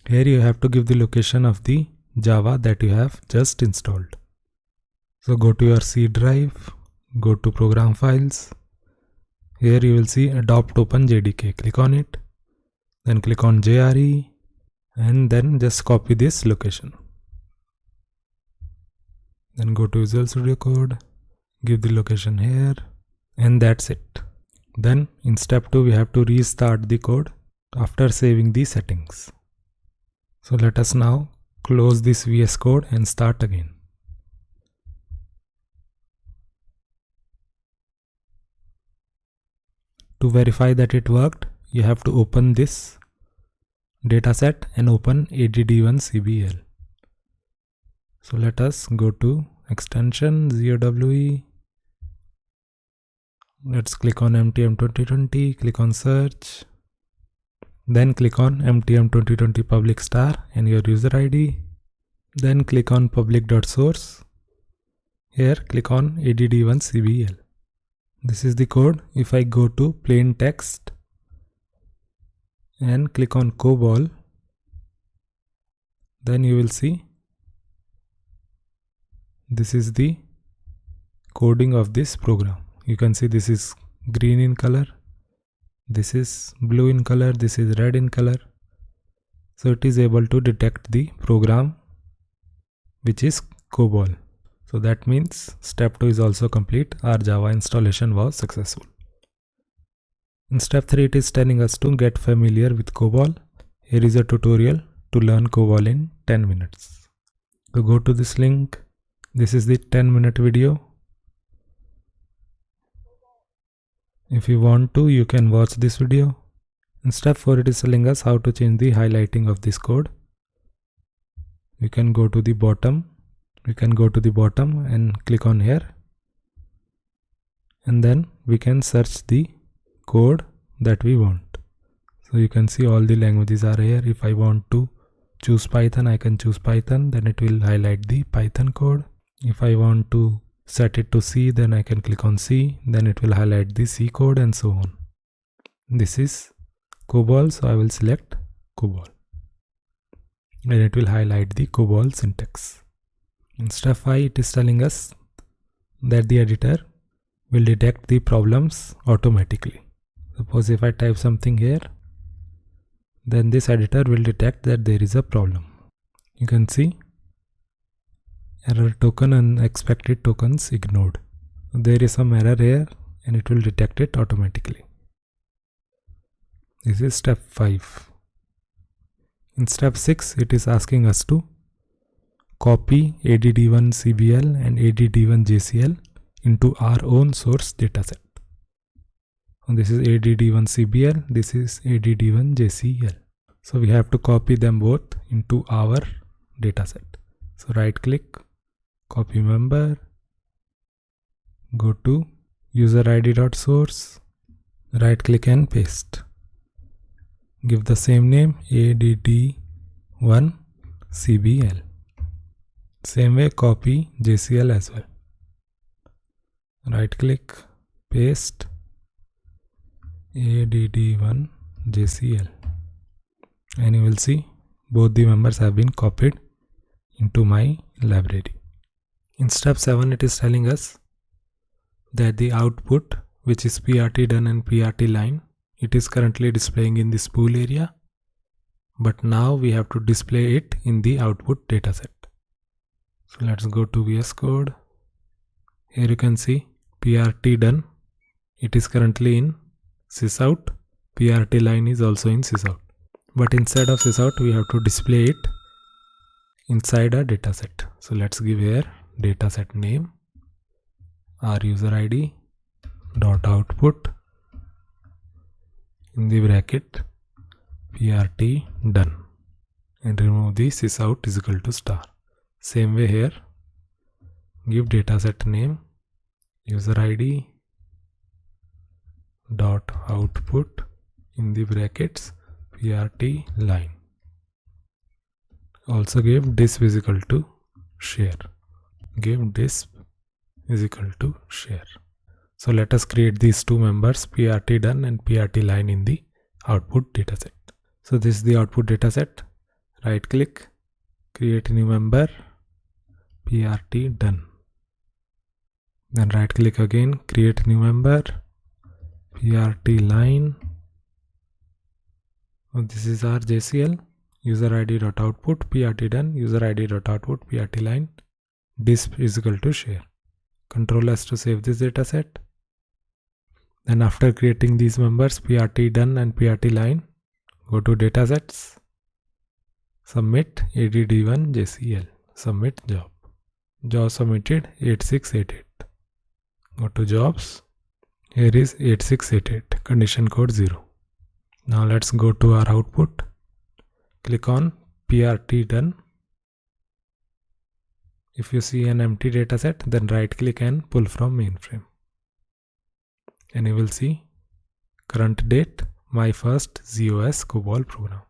Here you have to give the location of the Java that you have just installed. So go to your C drive, go to program files. Here you will see adopt open JDK. Click on it. then click on JRE, and then just copy this location. Then go to Visual Studio Code, give the location here, and that's it. Then in step 2 we have to restart the code after saving the settings. So let us now close this VS Code and start again. To verify that it worked, you have to open this dataset and open ADD1CBL. So let us go to extension ZOWE. Let's click on MTM 2020, click on search, then click on MTM 2020 public star and your user ID, then click on public.source. Here click on ADD1CBL. This is the code. If I go to plain text and click on COBOL, then you will see this is the coding of this program. You can see this is green in color, this is blue in color, this is red in color. So it is able to detect the program which is COBOL. So that means step 2 is also complete. Our Java installation was successful. In step 3 it is telling us to get familiar with COBOL. Here is a tutorial to learn COBOL in 10 minutes. So go to this link. This is the 10-minute video. If you want to, you can watch this video. In step 4 it is telling us how to change the highlighting of this code. We can go to the bottom. We can go to the bottom and click on here, and then we can search the code that we want. So you can see all the languages are here. If I want to choose Python, I can choose Python, then it will highlight the Python code. If I want to set it to C, then I can click on C, then it will highlight the C code and so on. This is COBOL, so I will select COBOL and it will highlight the COBOL syntax. In step 5 it is telling us that the editor will detect the problems automatically. Suppose if I type something here, then this editor will detect that there is a problem. You can see error token and expected tokens ignored. There is some error here and it will detect it automatically. This is step 5. In step 6 it is asking us to copy ADD1CBL and ADD1JCL into our own source dataset. And this is ADD1CBL, this is ADD1JCL. So we have to copy them both into our dataset. So right click, copy member, go to user id.source, right click and paste. Give the same name ADD1CBL. Same way copy JCL as well. Right click, paste ADD1JCL, and you will see both the members have been copied into my library. In step 7 it is telling us that the output, which is PRT done and PRT line, it is currently displaying in the spool area, but now we have to display it in the output dataset. So let's go to VS Code. Here you can see PRT done. It is currently in sysout. PRT line is also in sysout. But instead of sysout, we have to display it inside a dataset. So let's give here dataset name, our user ID, dot output, in the bracket PRT done, and remove the sysout is equal to star. Same way here, give dataset name, user ID, dot output, in the brackets PRT line. Also give disp is equal to share. Give disp is equal to share. So let us create these two members, PRT done and PRT line, in the output dataset. So this is the output dataset. Right click, create a new member, PRT done. Then right click again, create a new member, PRT line. This is our JCL. User id.output prt done, user id.output prt line, disp is equal to share. Control S to save this dataset. Then after creating these members prt done and prt line, go to datasets, submit add1 JCL, submit job. Job submitted 8688. Go to jobs. Here is 8688, condition code 0. Now let's go to our output. Click on PRT done. If you see an empty dataset, then right click and pull from mainframe. And you will see current date, my first ZOS COBOL program.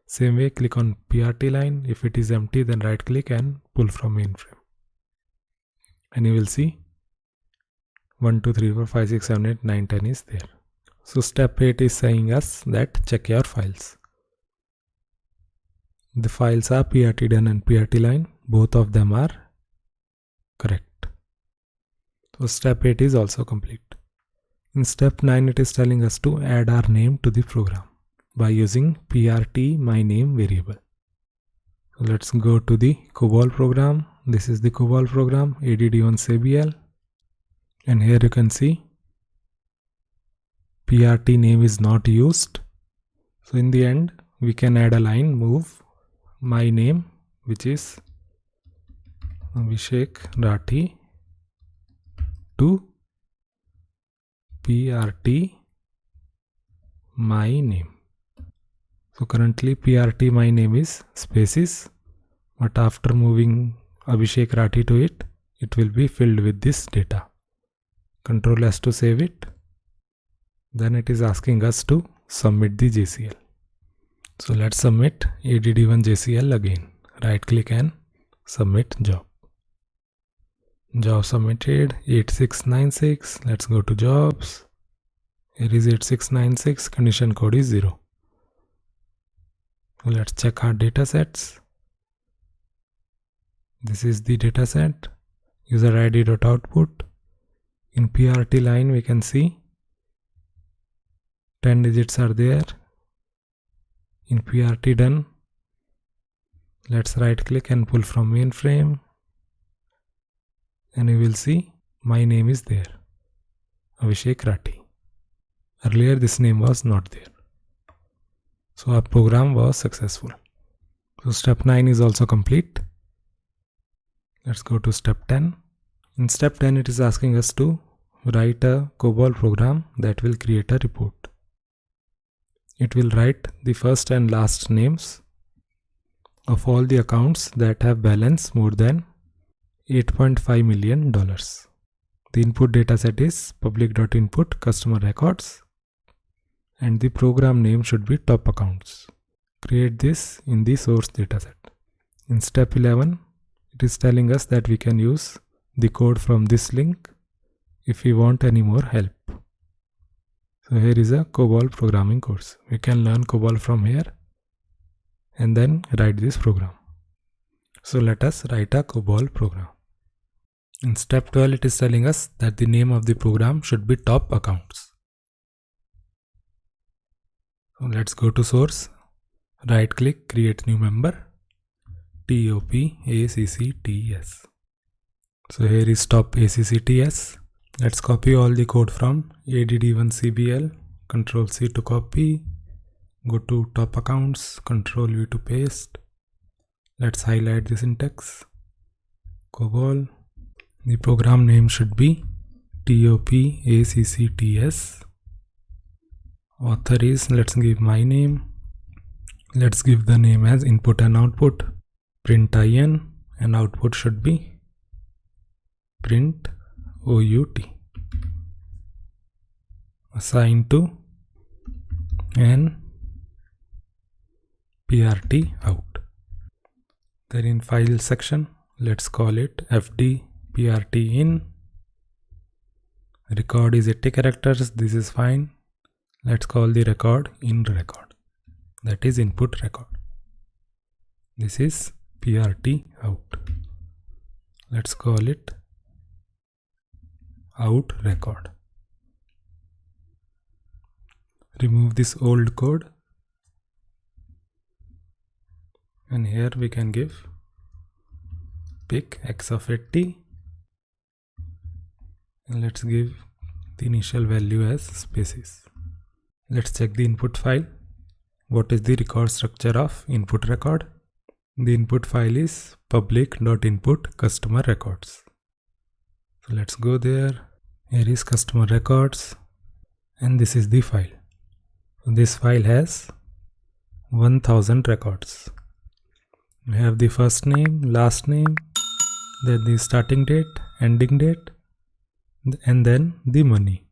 Same way, click on PRT line. If it is empty, then right click and pull from mainframe. And you will see 1, 2, 3, 4, 5, 6, 7, 8, 9, 10 is there. So step 8 is saying us that check your files. The files are PRT done and PRT line. Both of them are correct. So step 8 is also complete. In step 9, it is telling us to add our name to the program by using PRT myname variable. So let's go to the COBOL program. This is the COBOL program, add1cbl. And here you can see PRT name is not used. So in the end, we can add a line, move my name, which is Abhishek Rathi, to PRT my name. So currently PRT my name is spaces, but after moving Abhishek Rathi to it, it will be filled with this data. Control S to save it. Then it is asking us to submit the JCL. So let's submit add1 JCL again. Right click and submit job. Job submitted 8696. Let's go to jobs. Here is 8696. Condition code is 0. So let's check our datasets. This is the dataset. User id.output. In PRT line, we can see 10 digits are there. In PRT done, let's right click and pull from mainframe. And you will see my name is there, Abhishek Rathi. Earlier this name was not there. So our program was successful. So step 9 is also complete. Let's go to step 10. In step 10, it is asking us to write a COBOL program that will create a report. It will write the first and last names of all the accounts that have balance more than $8.5 million. The input dataset is public.input customer records, and the program name should be top accounts. Create this in the source dataset. In step 11, it is telling us that we can use the code from this link if we want any more help. So here is a COBOL programming course. We can learn COBOL from here and then write this program. So let us write a COBOL program. In step 12, it is telling us that the name of the program should be top accounts. So let's go to source, right click, create new member, TOPACCTS. So here is top ACCTS. Let's copy all the code from add1cbl, Control C to copy, go to top accounts, Control V to paste. Let's highlight the syntax, COBOL. The program name should be TOPACCTS. Author is, let's give my name. Let's give the name as input and output, print in, and output should be print OUT. Assign to and PRT out. Then in file section, let's call it FD PRT in. Record is 80 characters. This is fine. Let's call the record in record. That is input record. This is PRT out. Let's call it out record. Remove this old code. and here we can give pick x of 80, and let's give the initial value as spaces. Let's check the input file. What is the record structure of input record? The input file is public.input customer records. So let's go there. Here is customer records, and this is the file. So this file has 1000 records. We have the first name, last name, then the starting date, ending date, and then the money.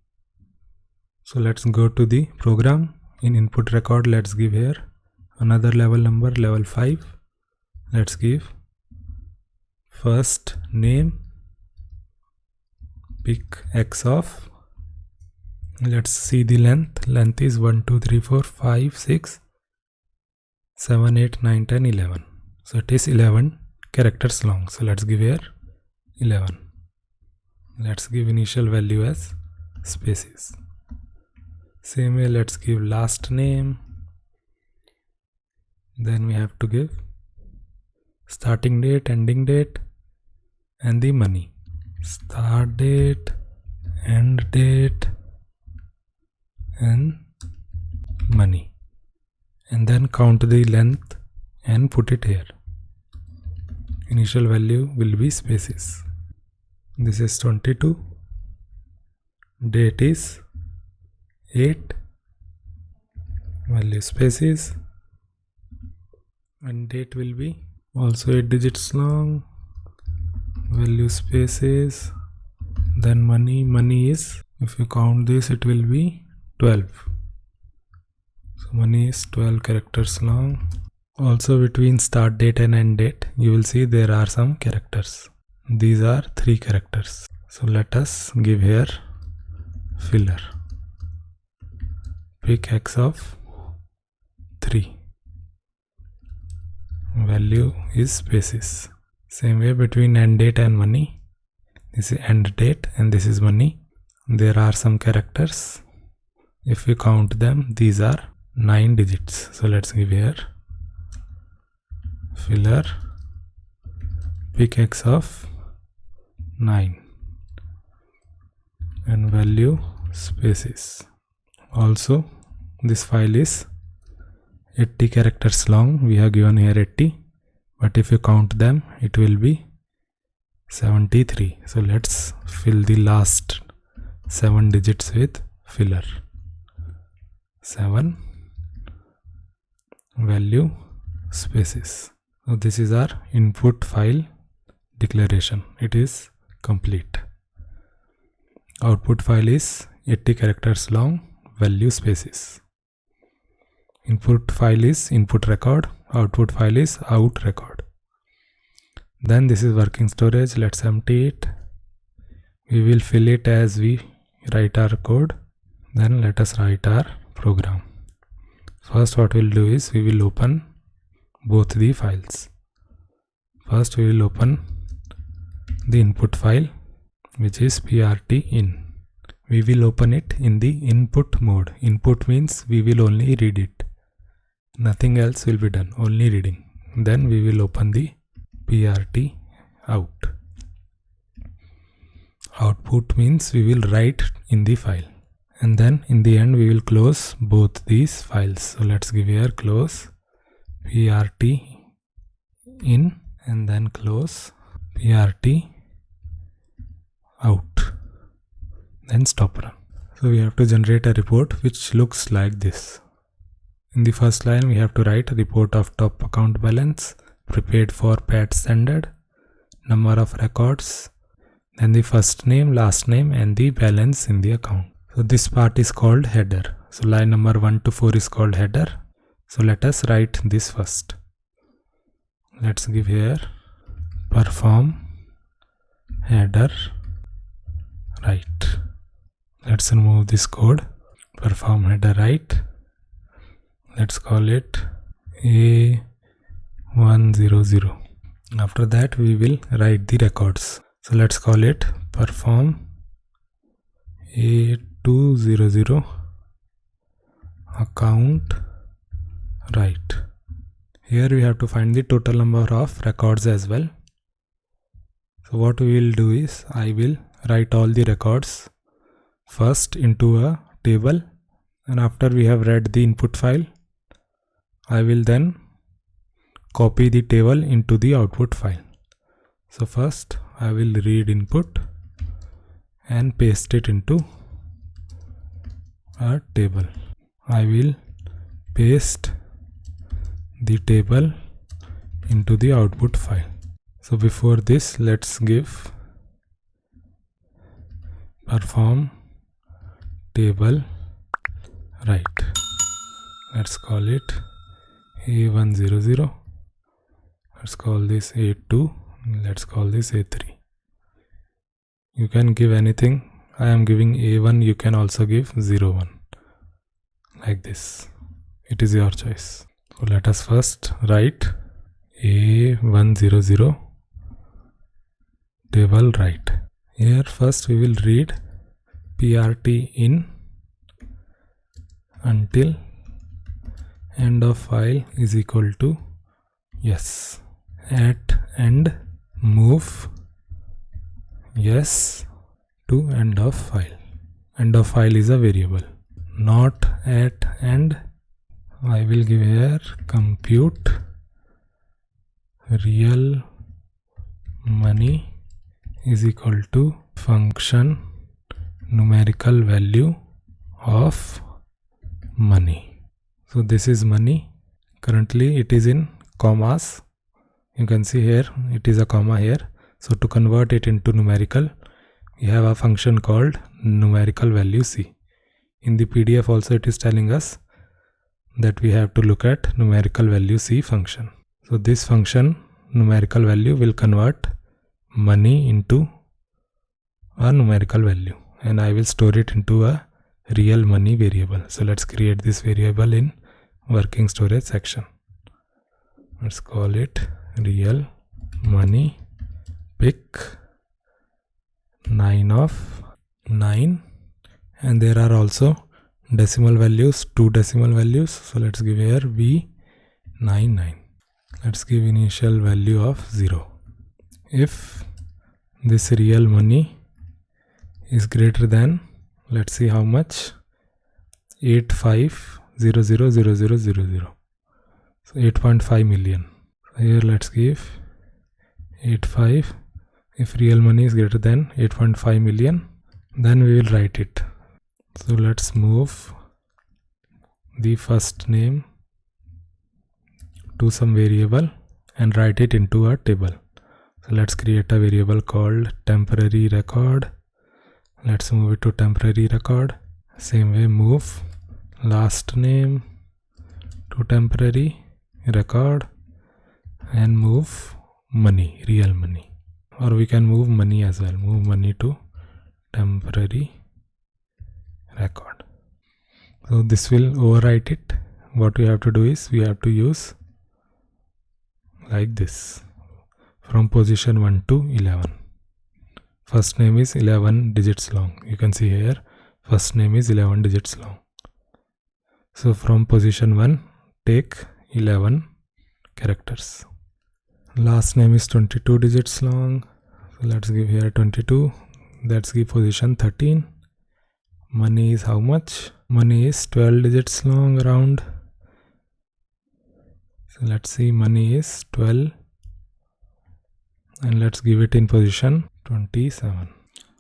So let's go to the program. In input record, let's give here another level number, level 5. Let's give first name, pick x of, let's see the length. Length is 1 2 3 4 5 6 7 8 9 10 11. So it is 11 characters long. So let's give here 11. Let's give initial value as spaces. Same way, let's give last name. Then we have to give starting date, ending date, and the money. Start date, end date, and money. And then count the length and put it here. Initial value will be spaces. This is 22. Date is 8. Value spaces. And date will be also 8 digits long. Value spaces. Then money is, if you count this, it will be 12. So money is 12 characters long. Also between start date and end date, you will see there are some characters. These are 3 characters. So let us give here filler. Pick x of 3. Value is spaces. Same way between end date and money. This is end date and this is money. There are some characters. If we count them, these are 9 digits. So let's give here filler pick x of 9 and value spaces. Also this file is 80 characters long. We have given here 80, but if you count them, it will be 73. So let's fill the last 7 digits with filler. 7 value spaces. So this is our input file declaration. It is complete. Output file is 80 characters long, value spaces. Input file is input record, output file is out record. Then this is working storage. Let's empty it. We will fill it as we write our code. Then let us write our program. First what we'll do is we will open both the files. First we will open the input file, which is PRT_in. We will open it in the input mode. Input means we will only read it. Nothing else will be done, only reading. Then we will open the PRT_out. Output means we will write in the file. And then in the end we will close both these files. So let's give here close PRT_in and then close PRT_out. Then stop run. So we have to generate a report which looks like this. In the first line we have to write report of top account balance prepared for PAT standard, number of records, then the first name, last name, and the balance in the account. So this part is called header. So line number 1 to 4 is called header. So let us write this first. Let's give here perform header write. Let's remove this code. Perform header write. Let's call it A100. After that we will write the records. So let's call it perform A200 account write. Here we have to find the total number of records as well. So what we will do is, I will write all the records first into a table, and after we have read the input file, I will then copy the table into the output file. So first I will read input and paste it into a table. I will paste the table into the output file. So before this, let's give perform table write. Let's call it A100. Let's call this A2. Let's call this A3. You can give anything. I am giving A1. You can also give 01. Like this. It is your choice. So let us first write A100 table write. Here first we will read PRT in until end of file is equal to yes. At end move yes to end of file. End of file is a variable. Not at end. I will give here compute real money is equal to function numerical value of money. So this is money. Currently it is in commas. You can see here it is a comma here. So to convert it into numerical, we have a function called numerical value C. In the PDF also it is telling us that we have to look at numerical value C function. So this function numerical value will convert money into a numerical value, and I will store it into a real money variable. So let's create this variable in working storage section. Let's call it real money pick 9 of 9, and there are also decimal values, 2 decimal values. So let's give here V99. Let's give initial value of 0. If this real money is greater than, let's see how much, 85000000. So 8.5 million. So here let's give 85. If real money is greater than 8.5 million, then we will write it. So let's move the first name to some variable and write it into a table. So let's create a variable called temporary record. Let's move it to temporary record. Same way, move last name to temporary record and move money, real money. Or we can move money as well. Move money to temporary record. So this will overwrite it. What we have to do is we have to use like this, from position 1 to 11. First name is 11 digits long. You can see here first name is 11 digits long. So from position 1 take 11 characters. Last name is 22 digits long. So let's give here 22. Let's give position 13. Money is how much? Money is 12 digits long around. So let's see, money is 12, and let's give it in position 27.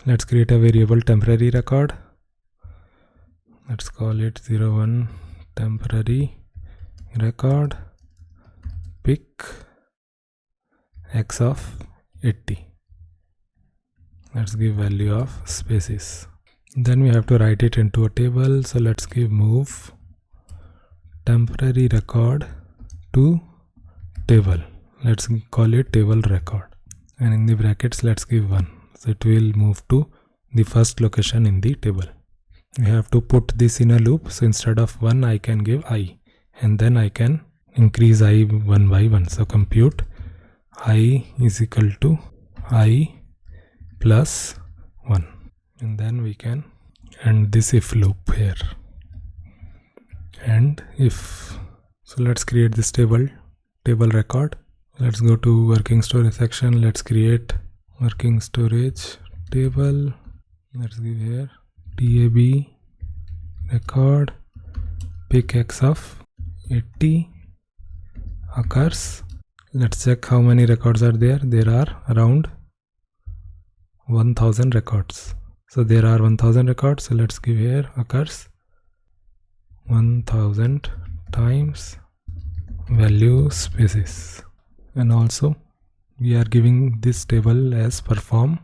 Let's create a variable temporary record. Let's call it 01 temporary record pick x of 80. Let's give value of spaces. Then we have to write it into a table. So let's give move temporary record to table. Let's call it table record, and in the brackets let's give 1. So it will move to the first location in the table. We have to put this in a loop. So instead of 1 I can give I, and then I can increase I 1 by 1. So compute I is equal to I plus 1, and then we can end this if loop here. And if, so let's create this table table record. Let's go to working storage section. Let's create working storage table. Let's give here tab record pick x of 80 occurs. Let's check how many records are there. There are around 1000 records. So there are 1000 records. So let's give here occurs 1000 times value spaces. And also we are giving this table as perform.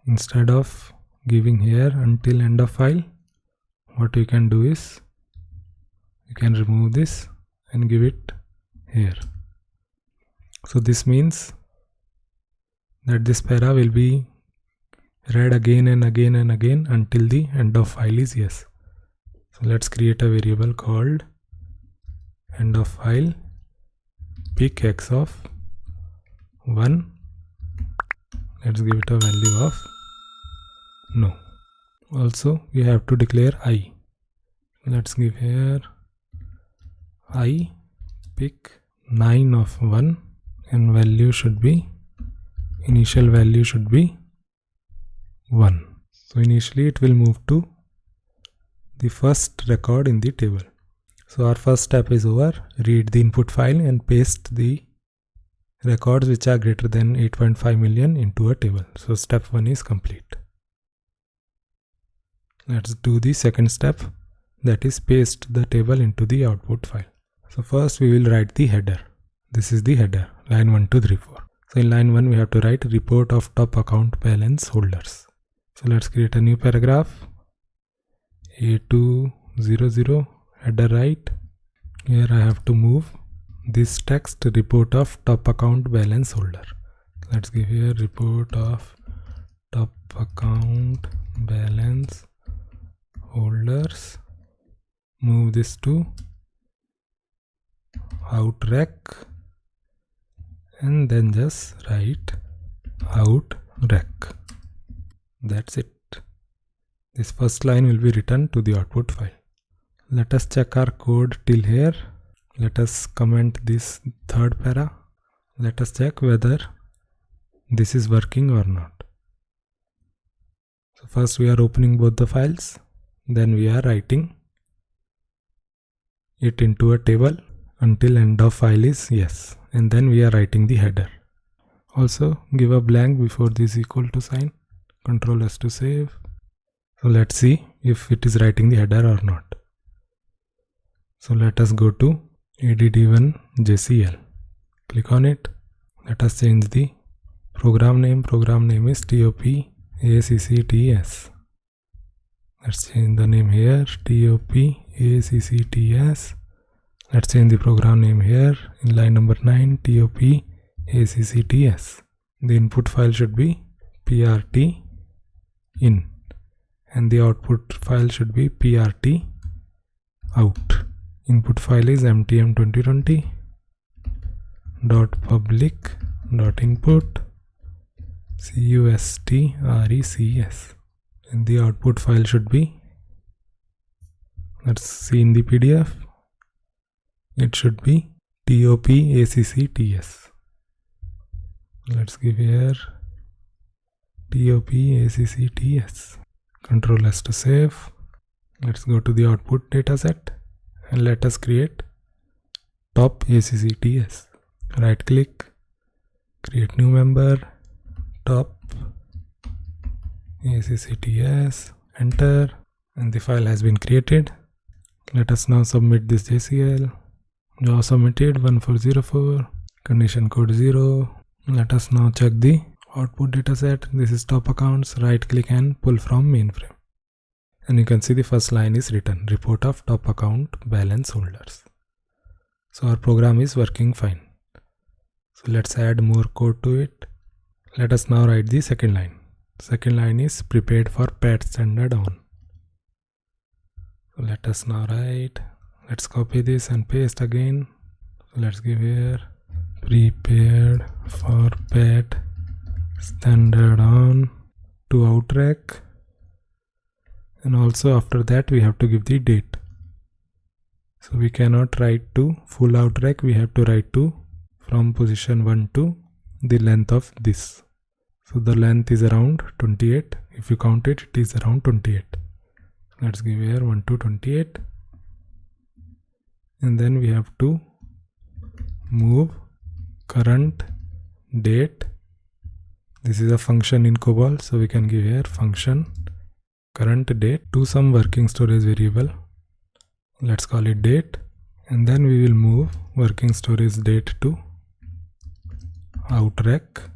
Instead of giving here until end of file, what you can do is you can remove this and give it here. So this means that this para will be read again and again and again until the end of file is yes. So let's create a variable called end of file pick x of 1. Let's give it a value of no. Also we have to declare I. Let's give here I pick 9 of 1 and value should be, initial value should be 1. So initially it will move to the first record in the table. So our first step is over. Read the input file and paste the records which are greater than 8.5 million into a table. So step 1 is complete. Let's do the second step, that is paste the table into the output file. So first we will write the header. This is the header, line 1, 2, 3, 4. So in line 1 we have to write report of top account balance holders. So let's create a new paragraph. A200 header right. Here I have to move this text report of top account balance holder. Let's give here report of top account balance holders. Move this to outrec and then just write outrec. That's it. This first line will be written to the output file. Let us check our code till here. Let us comment this third para. Let us check whether this is working or not. So first we are opening both the files, then we are writing it into a table until end of file is yes, and then we are writing the header. Also give a blank before this equal to sign. Control S to save. So let's see if it is writing the header or not. So let us go to ADD1 JCL. Click on it. Let us change the program name. Program name is TOPACCTS. Let's change the name here, TOPACCTS. Let's change the program name here in line number 9, TOPACCTS. The input file should be PRT in and the output file should be PRT out. Input file is mtm2020 .public.input CUSTRECS, and the output file should be, let's see in the PDF, it should be TOPACCTS. Let's give here TOPACCTS. Control S to save. Let's go to the output dataset and let us create top ACCTS. Right click, create new member, top ACCTS, enter, and the file has been created. Let us now submit this JCL. Job submitted 1404, condition code 0. Let us now check the output dataset. This is top accounts. Right click and pull from mainframe. And you can see the first line is written, report of top account balance holders. So our program is working fine. So let's add more code to it. Let us now write the second line. Second line is prepared for PAT standard on. So let us now write, let's copy this and paste again. So let's give here prepared for PAT standard on to outrec, and also after that we have to give the date. So we cannot write to full outrack, we have to write to from position 1 to the length of this. So the length is around 28. If you count it, it is around 28. Let's give here 1 to 28. And then we have to move current date. This is a function in COBOL, so we can give here function current date to some working storage variable. Let's call it date, and then we will move working storage date to outrack,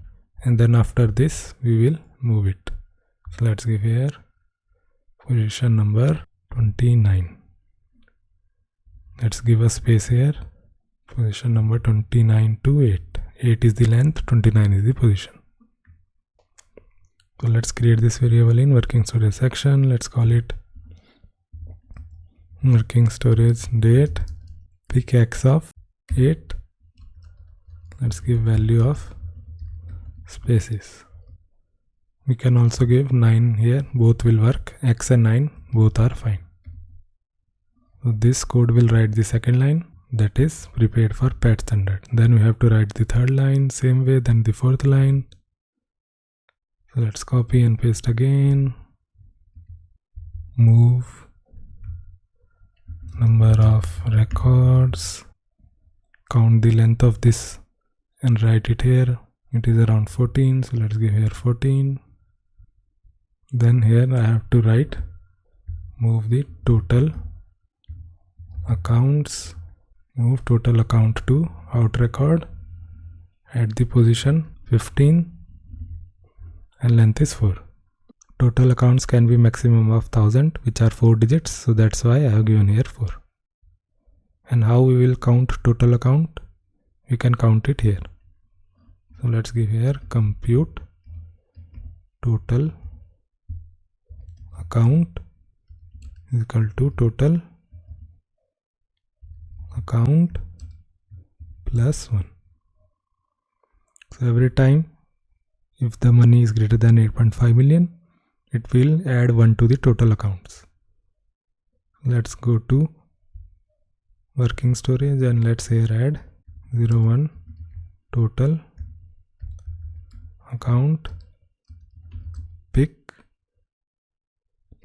and then after this we will move it. So let's give here position number 29. Let's give a space here, position number 29 to 8. 8 is the length, 29 is the position. So let's create this variable in working storage section. Let's call it working storage date, pick x of 8. Let's give value of spaces. We can also give 9 here, both will work. X and 9 both are fine. So this code will write the second line, that is prepared for PAT standard. Then we have to write the third line same way, then the fourth line. So let's copy and paste again. Move number of records, count the length of this and write it here. It is around 14, so let's give here 14. Then here I have to write move the total accounts, move total account to out record at the position 15 and length is 4. Total accounts can be maximum of 1000, which are 4 digits, so that's why I have given here 4. And how we will count total account? We can count it here. So let's give here compute total account is equal to total account plus 1. So every time if the money is greater than 8.5 million, it will add 1 to the total accounts. Let's go to working storage and let's here add 01 total account pick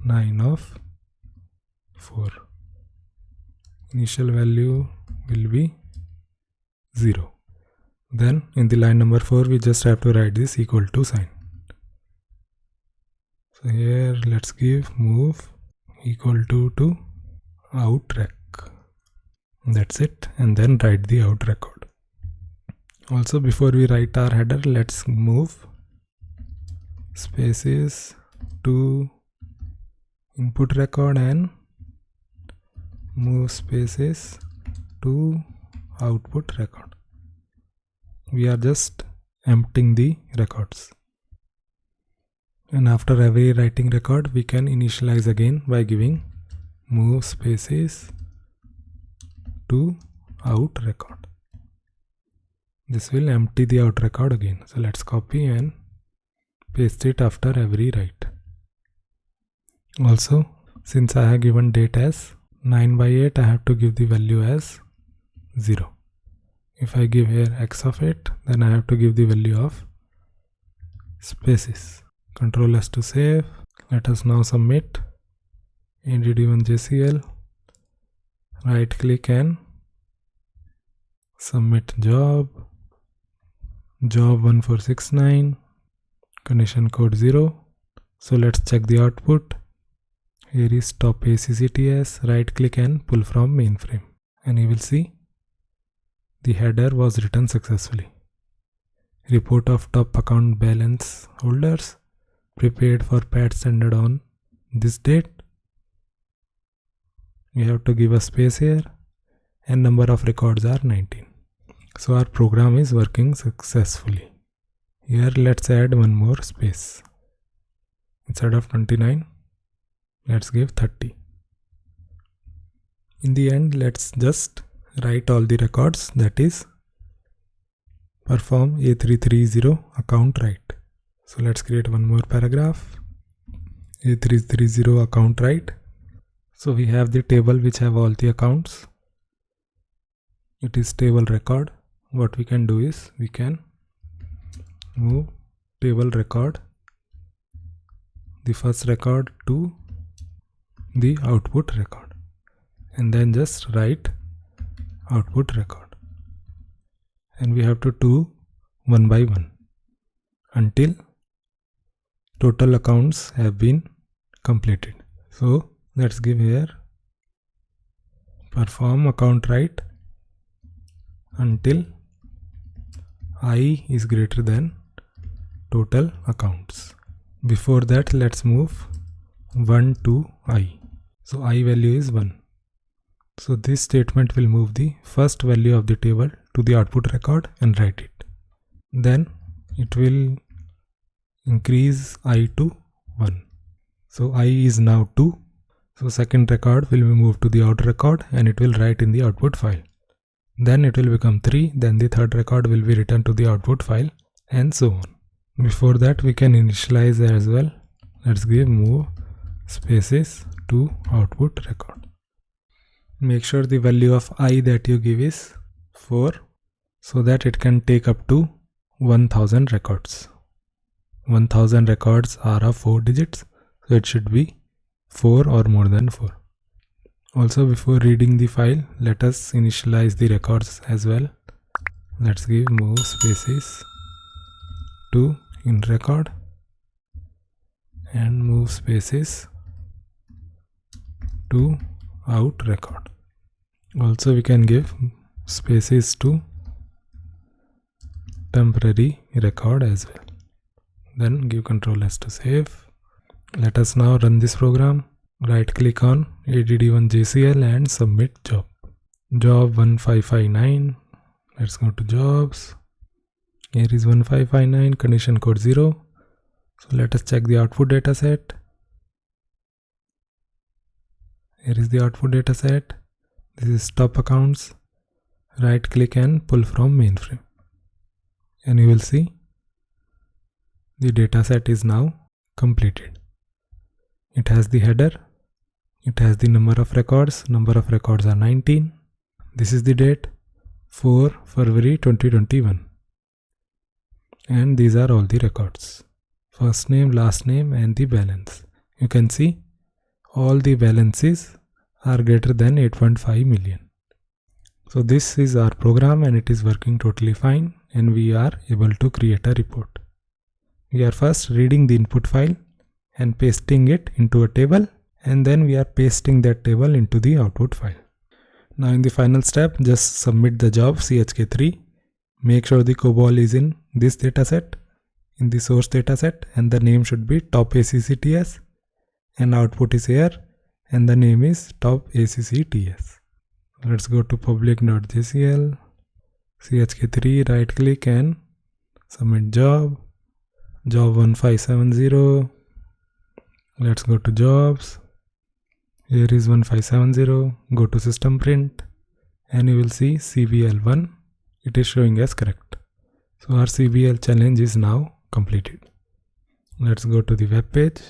9 of 4. Initial value will be 0. Then in the line number 4 we just have to write this equal to sign. So here let's give move equal to outrack. That's it, and then write the out record. Also before we write our header, let's move spaces to input record and move spaces to output record. We are just emptying the records. And after every writing record, we can initialize again by giving move spaces to out record. This will empty the out record again. So let's copy and paste it after every write. Also, since I have given date as 9 by 8, I have to give the value as 0. If I give here x of 8, then I have to give the value of spaces. Control S to save. Let us now submit ADD1JCL. Right click and submit job. Job 1469. Condition code 0. So let's check the output. Here is top ACCTS. Right click and pull from mainframe. And you will see the header was written successfully. Report of top account balance holders prepared for PAT standard on this date. We have to give a space here and number of records are 19. So our program is working successfully. Here let's add one more space. Instead of 29, let's give 30. In the end, let's just write all the records, that is perform A330 account write. So let's create one more paragraph. A330 account write. So we have the table which have all the accounts. it is table record. What we can do is we can move table record, the first record, to the output record, and then just write output record, and we have to do one by one until total accounts have been completed. So let's give here perform account write until I is greater than total accounts. Before that, let's move 1 to I. So I value is 1. So this statement will move the first value of the table to the output record and write it. Then it will increase I to 1. So I is now 2. So second record will be moved to the out record and it will write in the output file. Then it will become 3. Then the third record will be returned to the output file, and so on. Before that, we can initialize as well. Let's give move spaces to output record. Make sure the value of I that you give is 4 so that it can take up to 1000 records. 1000 records are of 4 digits, so it should be 4 or more than 4. Also, before reading the file, let us initialize the records as well. Let's give move spaces to in record and move spaces to out record. Also, we can give spaces to temporary record as well. Then give Ctrl S to save. Let us now run this program. Right click on ADD1JCL and submit job. Job 1559. Let's go to jobs. Here is 1559, condition code 0. So let us check the output data set. Here is the output data set. This is top accounts. Right click and pull from mainframe. And you will see the data set is now completed. It has the header. It has the number of records. Number of records are 19. This is the date, 4 February 2021. And these are all the records. First name, last name and the balance. You can see all the balances are greater than 8.5 million. So this is our program and it is working totally fine, and we are able to create a report. We are first reading the input file and pasting it into a table, and then we are pasting that table into the output file. Now in the final step, just submit the job CHK3. Make sure the COBOL is in this dataset, in the source dataset, and the name should be top ACCTS, and output is here, and the name is top ACCTS. Let's go to public.jcl, CHK3, right click and submit job, job 1570. Let's go to jobs. Here is 1570. Go to system print and you will see CBL1. It is showing as correct. So our CBL challenge is now completed. Let's go to the web page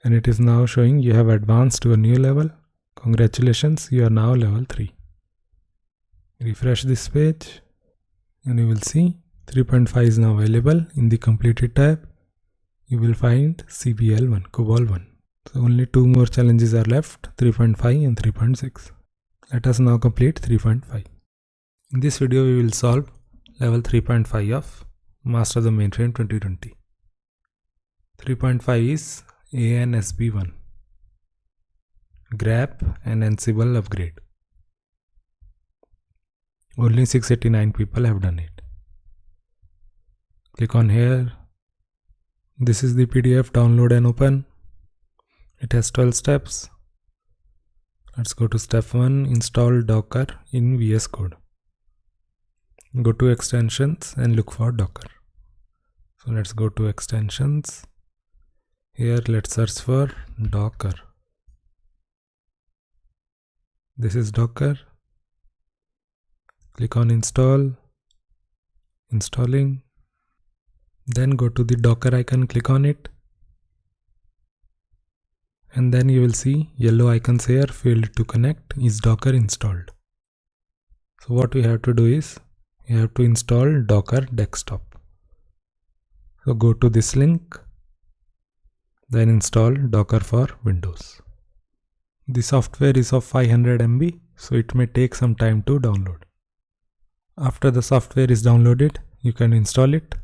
and it is now showing you have advanced to a new level. Congratulations, you are now level 3. Refresh this page and you will see 3.5 is now available. In the completed tab, you will find CBL1, COBOL 1. So only 2 more challenges are left, 3.5 and 3.6. Let us now complete 3.5. In this video, we will solve level 3.5 of Master the Mainframe 2020. 3.5 is ANSB1. Grep and Ansible upgrade. Only 689 people have done it. Click on here. This is the PDF, download and open. It has 12 steps. Let's go to step 1, install Docker in VS Code. Go to extensions and look for Docker. So let's go to extensions. Here let's search for Docker. This is Docker. Click on install, installing. Then go to the Docker icon, click on it. And then you will see yellow icons here, failed to connect, is Docker installed. So what we have to do is you have to install Docker Desktop. So go to this link, then install Docker for Windows. The software is of 500 MB, so it may take some time to download. After the software is downloaded, you can install it.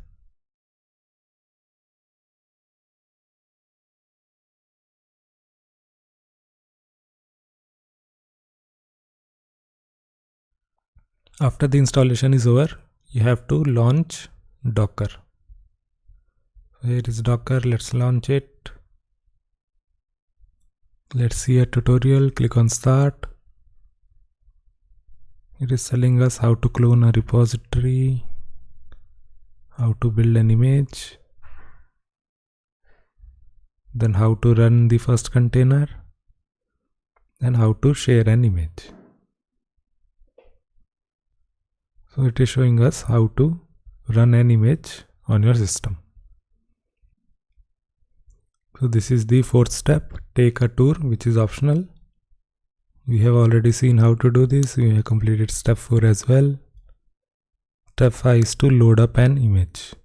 After the installation is over, you have to launch Docker. Here is Docker, let's launch it. Let's see a tutorial, click on start. It is telling us how to clone a repository, how to build an image, then how to run the first container, and how to share an image. So it is showing us how to run an image on your system. So this is the fourth step, take a tour, which is optional. We have already seen how to do this. We have completed step 4 as well. Step 5 is to load up an image.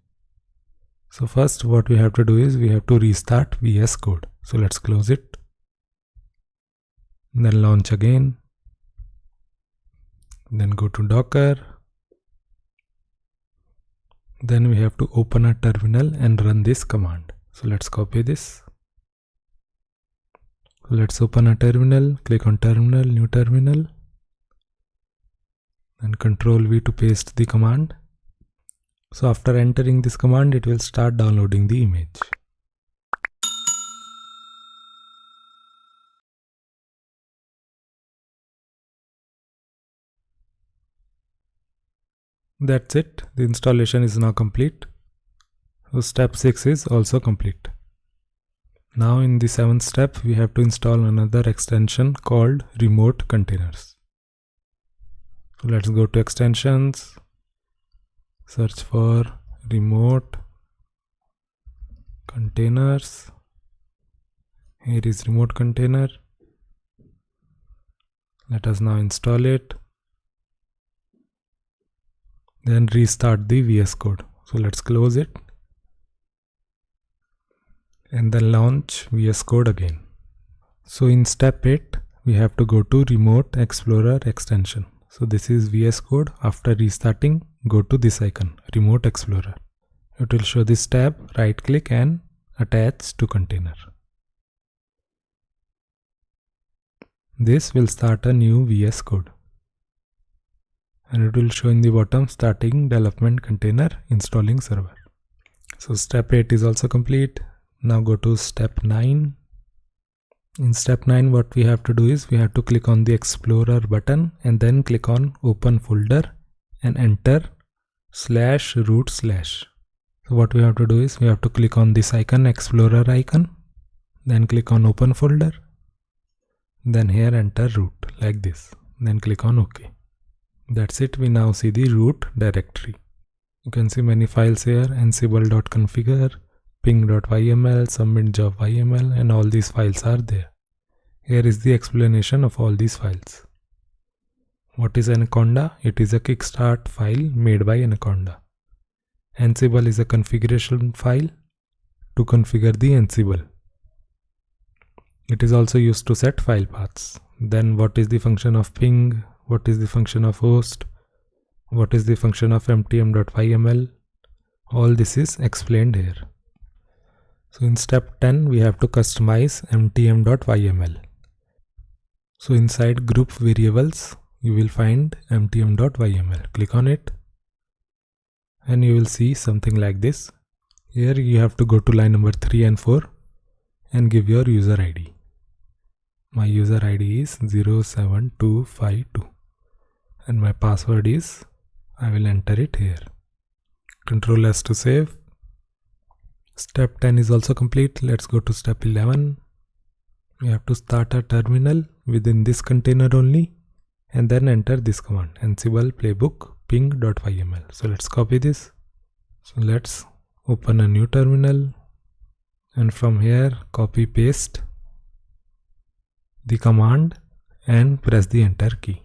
So first what we have to do is we have to restart VS Code. So let's close it. Then launch again. Then go to Docker. Then we have to open a terminal and run this command. So let's copy this. Let's open a terminal, click on terminal, new terminal, and Ctrl V to paste the command. So after entering this command, it will start downloading the image. That's it, the installation is now complete. So step 6 is also complete. Now in the 7th step, we have to install another extension called Remote Containers. So let's go to extensions, search for Remote Containers. Here is Remote Container. Let us now install it. Then restart the VS Code. So let's close it. And then launch VS Code again. So in step 8, we have to go to Remote Explorer extension. So this is VS Code. After restarting, go to this icon, Remote Explorer. It will show this tab, right click and attach to container. This will start a new VS Code. And it will show in the bottom, starting development container, installing server. So step 8 is also complete. Now go to step 9. In step 9, what we have to do is we have to click on the Explorer button and then click on Open Folder and enter /root/. So what we have to do is we have to click on this icon, Explorer icon, then click on Open Folder, then here enter root like this, then click on OK. That's it, we now see the root directory. You can see many files here, ansible.configure, ping.yml, submit.job.yml, and all these files are there. Here is the explanation of all these files. What is Anaconda? It is a kickstart file made by Anaconda. Ansible is a configuration file to configure the Ansible. It is also used to set file paths. Then what is the function of ping? What is the function of host? What is the function of mtm.yml? All this is explained here. So in step 10, we have to customize mtm.yml. So inside group variables, you will find mtm.yml. Click on it and you will see something like this. Here you have to go to line number 3 and 4 and give your user ID. My user ID is 07252 and my password is, I will enter it here. Control S to save. Step 10 is also complete. Let's go to step 11. We have to start a terminal within this container only and then enter this command, ansible playbook ping.yml. So let's copy this. So let's open a new terminal and from here copy paste the command and press the enter key.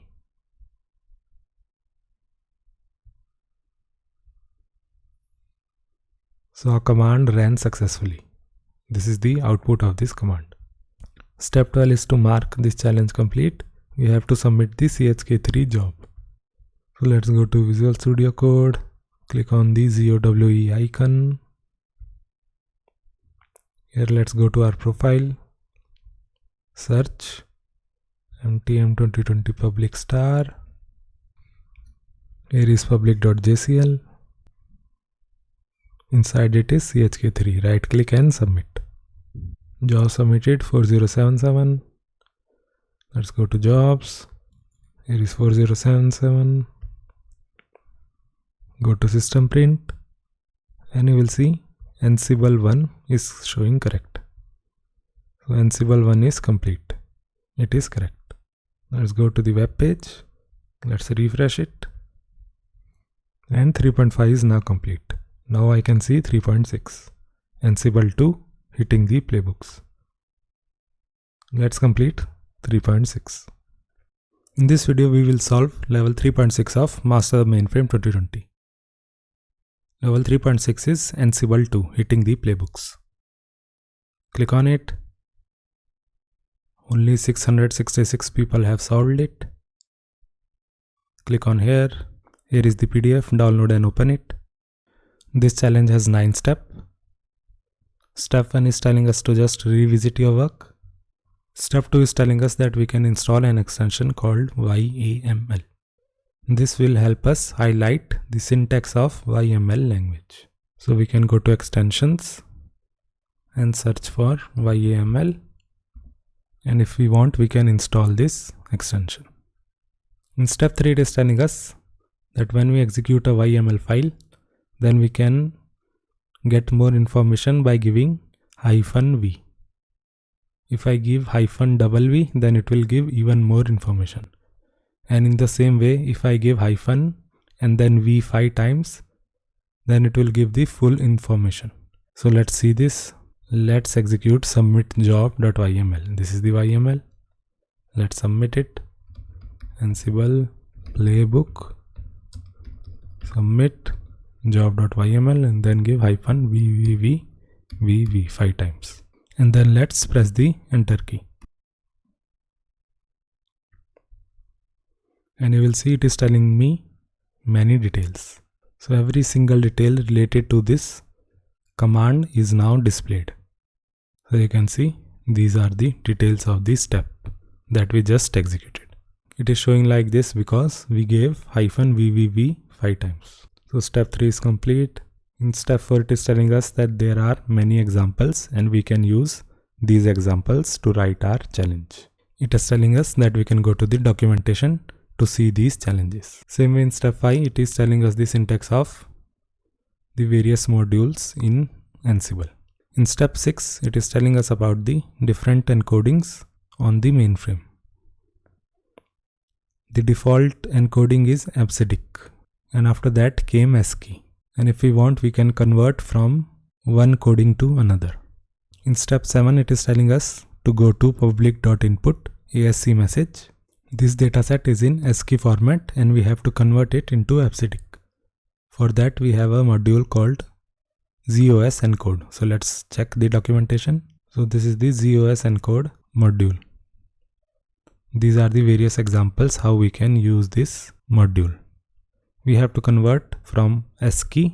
So our command ran successfully. This is the output of this command. Step 12 is to mark this challenge complete. We have to submit the CHK3 job. So let's go to Visual Studio Code, click on the ZOWE icon. Here let's go to our profile, search MTM 2020 public star. Here is public.jcl. Inside it is CHK3. Right click and submit. Job submitted 4077. Let's go to jobs. Here is 4077. Go to system print and you will see Ansible 1 is showing correct. So Ansible 1 is complete. It is correct. Let's go to the web page. Let's refresh it. And 3.5 is now complete. Now I can see 3.6. Ansible 2 hitting the playbooks. Let's complete 3.6. In this video we will solve level 3.6 of Master the Mainframe 2020. Level 3.6 is Ansible 2 hitting the playbooks. Click on it. Only 666 people have solved it. Click on here. Here is the PDF. Download and open it. This challenge has 9 steps. Step 1 is telling us to just revisit your work. Step 2 is telling us that we can install an extension called YAML. This will help us highlight the syntax of YML language. So we can go to extensions and search for YAML. And if we want, we can install this extension. In step 3, it is telling us that when we execute a YML file, then we can get more information by giving -v. If I give -v, then it will give even more information. And in the same way, if I give hyphen and then v 5 times, then it will give the full information. So let's see this. Let's execute submit job.yml. This is the YML. Let's submit it. Ansible playbook submit job.yml and then give -v 5 times. And then let's press the enter key. And you will see it is telling me many details. So every single detail related to this command is now displayed. So you can see these are the details of the step that we just executed. It is showing like this because we gave -v 5 times. So step 3 is complete. In step 4, it is telling us that there are many examples and we can use these examples to write our challenge. It is telling us that we can go to the documentation to see these challenges. Same way in step 5, it is telling us the syntax of the various modules in Ansible. In step 6, it is telling us about the different encodings on the mainframe. The default encoding is ABCDIC, and after that came ASCII. And if we want, we can convert from one coding to another. In step 7, it is telling us to go to public.input ASCII message. This dataset is in ASCII format and we have to convert it into ABCDIC. For that, we have a module called ZOS encode. So let's check the documentation. So this is the ZOS encode module. These are the various examples how we can use this module. We have to convert from ASCII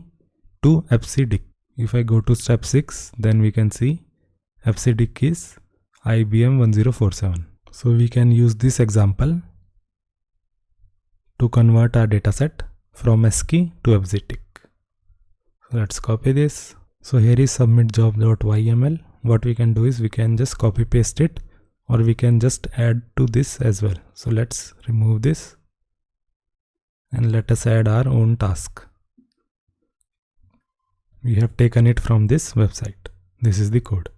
to ABCDIC. If I go to step 6, then we can see ABCDIC is IBM 1047. So we can use this example to convert our dataset from ASCII to ABCDIC. So let's copy this. So here is submit job.yml. What we can do is we can just copy paste it, or we can just add to this as well. So let's remove this and let us add our own task. We have taken it from this website. This is the code.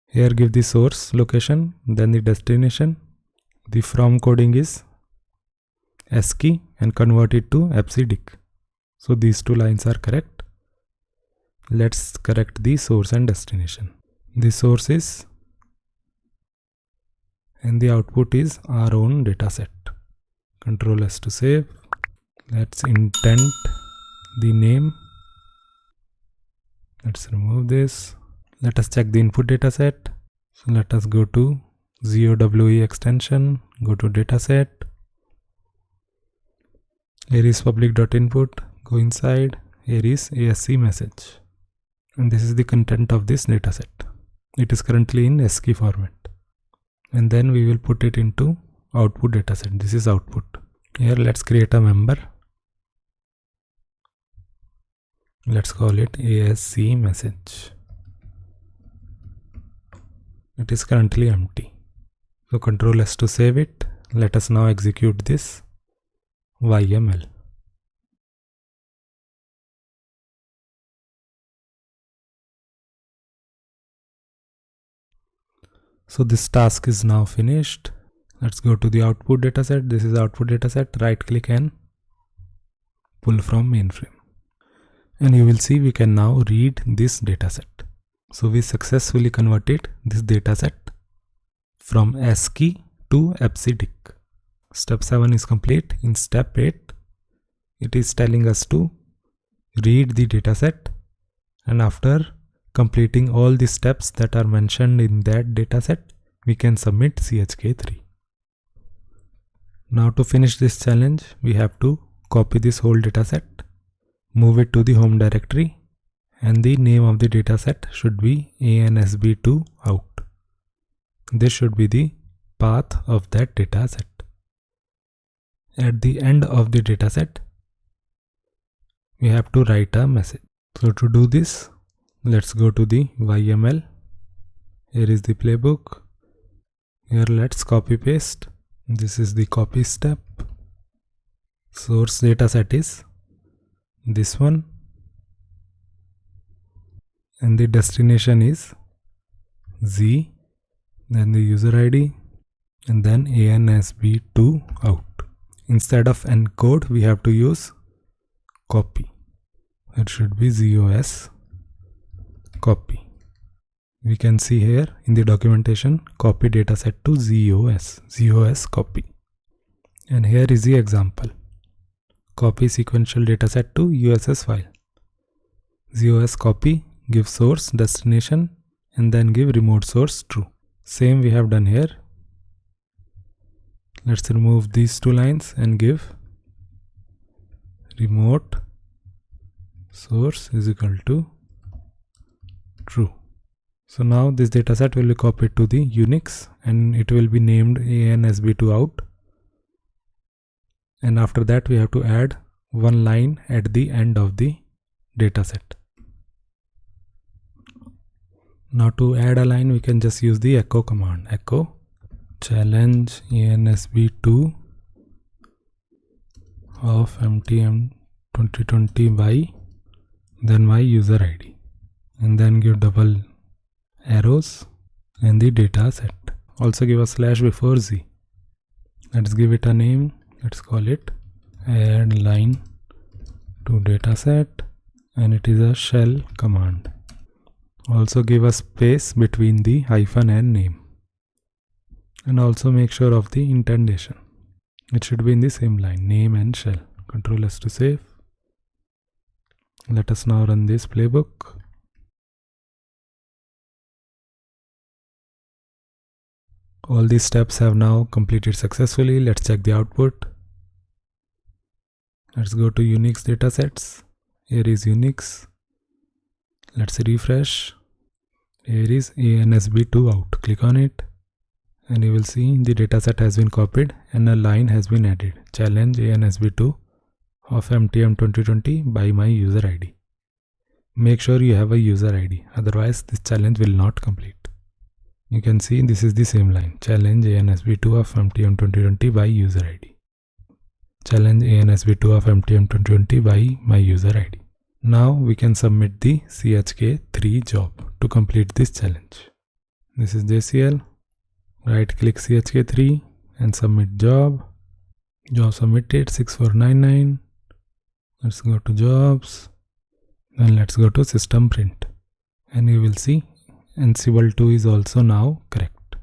Here give the source location, then the destination. The from coding is ASCII and convert it to ABCDIC. So these two lines are correct. Let's correct the source and destination. The source is and the output is our own dataset. Control S to save. Let's indent the name Let's remove this. Let us check the input dataset. So let us go to ZOWE extension, go to dataset. Here is public.input, go inside, here is ASC message. And this is the content of this dataset. It is currently in ASCII format. And then we will put it into output dataset. This is output. Here let's create a member. Let's call it ASC message. It is currently empty. So Ctrl S to save it. Let us now execute this YML. So this task is now finished. Let's go to the output dataset. This is output dataset. Right click and pull from mainframe. And you will see we can now read this dataset. So we successfully converted this dataset from ASCII to EBCDIC. Step 7 is complete. In step 8, it is telling us to read the dataset, and after completing all the steps that are mentioned in that dataset, we can submit CHK3. Now to finish this challenge, we have to copy this whole dataset, move it to the home directory, and the name of the dataset should be ANSB2 out. This should be the path of that dataset. At the end of the dataset, we have to write a message. So to do this, let's go to the YML. Here is the playbook. Here let's copy paste. This is the copy step. Source dataset is this one, and the destination is Z, then the user ID, and then ANSB2 out. Instead of encode, we have to use copy. It should be ZOS copy. We can see here in the documentation, copy dataset to ZOS copy. And here is the example. Copy sequential dataset to USS file. ZOS copy, give source, destination, and then give remote source true. Same we have done here. Let's remove these two lines and give remote source is equal to true. So now this dataset will be copied to the Unix and it will be named ANSB2 out. And after that we have to add one line at the end of the dataset. Now to add a line, we can just use the echo command. Echo challenge ANSB2 of MTM 2020 by then my user ID, and then give double arrows and the data set. Also give a slash before Z. Let's give it a name. Let's call it add line to dataset, and it is a shell command. Also give a space between the hyphen and name, and also make sure of the indentation. It should be in the same line, name and shell. Ctrl S to save. Let us now run this playbook. All these steps have now completed successfully. Let's check the output. Let's go to Unix datasets. Here is Unix. Let's refresh. Here is ANSB2 out. Click on it and you will see the dataset has been copied and a line has been added. Challenge ANSB2 of MTM 2020 by my user ID. Make sure you have a user ID, otherwise this challenge will not complete. You can see this is the same line. Challenge ANSB2 of MTM 2020 by user ID. Challenge ANSB2 of MTM 2020 by my user ID. Now we can submit the CHK3 job to complete this challenge. This is JCL. Right click CHK3 and submit job. Job submitted 6499. Let's go to jobs. Then let's go to system print. And you will see Ansible2 is also now correct.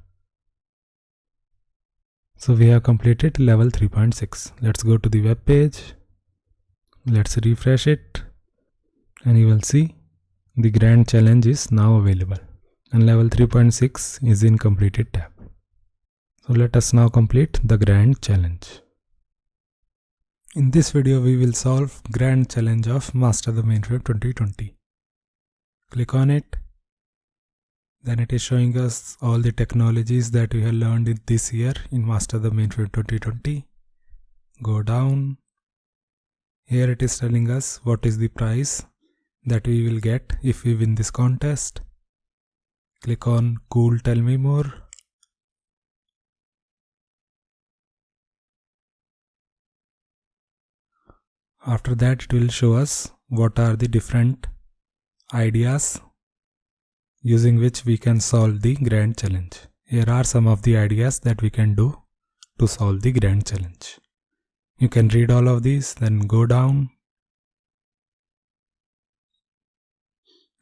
So we have completed level 3.6. Let's go to the web page. Let's refresh it. And you will see The grand challenge is now available, and level 3.6 is in completed tab. So let us now complete the grand challenge. In this video we will solve grand challenge of Master the Mainframe 2020. Click on it. Then it is showing us all the technologies that we have learned in this year in Master the Mainframe 2020. Go down. Here it is telling us what is the prize that we will get if we win this contest. Click on Cool, tell me more. After that it will show us what are the different ideas using which we can solve the grand challenge. Here are some of the ideas that we can do to solve the grand challenge. You can read all of these, then go down.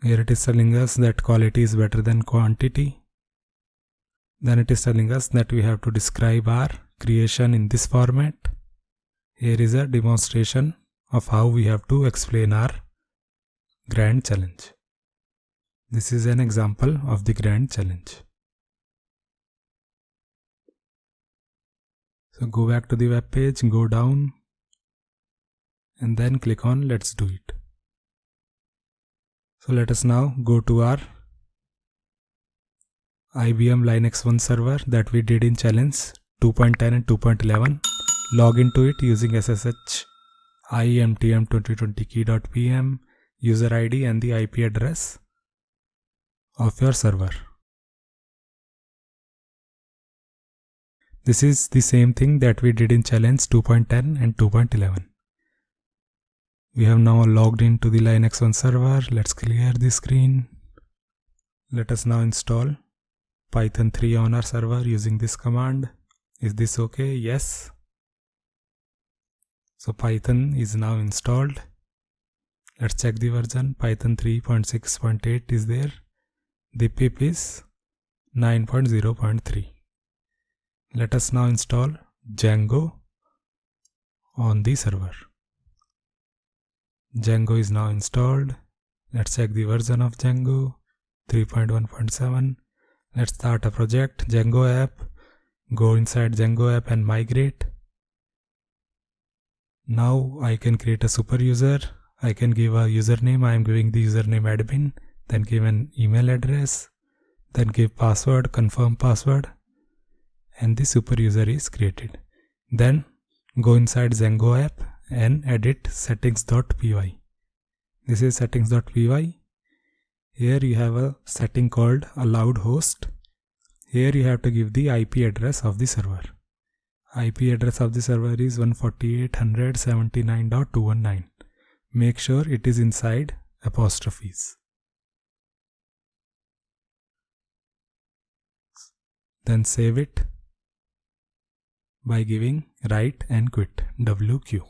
Here it is telling us that quality is better than quantity. Then it is telling us that we have to describe our creation in this format. Here is a demonstration of how we have to explain our grand challenge. This is an example of the grand challenge. So go back to the web page, go down, and then click on Let's Do It. So let us now go to our IBM Linux 1 server that we did in challenge 2.10 and 2.11. Log into it using SSH imtm2020key.pm, user ID and the IP address of your server. This is the same thing that we did in challenge 2.10 and 2.11. We have now logged into the Linux 1 server. Let's clear the screen. Let us now install Python 3 on our server using this command. Is this okay? Yes. So Python is now installed. Let's check the version. Python 3.6.8 is there. The pip is 9.0.3. Let us now install Django on the server. Django is now installed. Let's check the version of Django 3.1.7. Let's start a project, Django app. Go inside Django app and migrate. Now I can create a super user. I can give a username. I am giving the username admin. Then give an email address. Then give password, confirm password. And the super user is created. Then go inside Django app and edit settings.py. This is settings.py. Here you have a setting called allowed host. Here you have to give the IP address of the server. IP address of the server is 148.179.219. Make sure it is inside apostrophes. Then save it by giving write and quit WQ.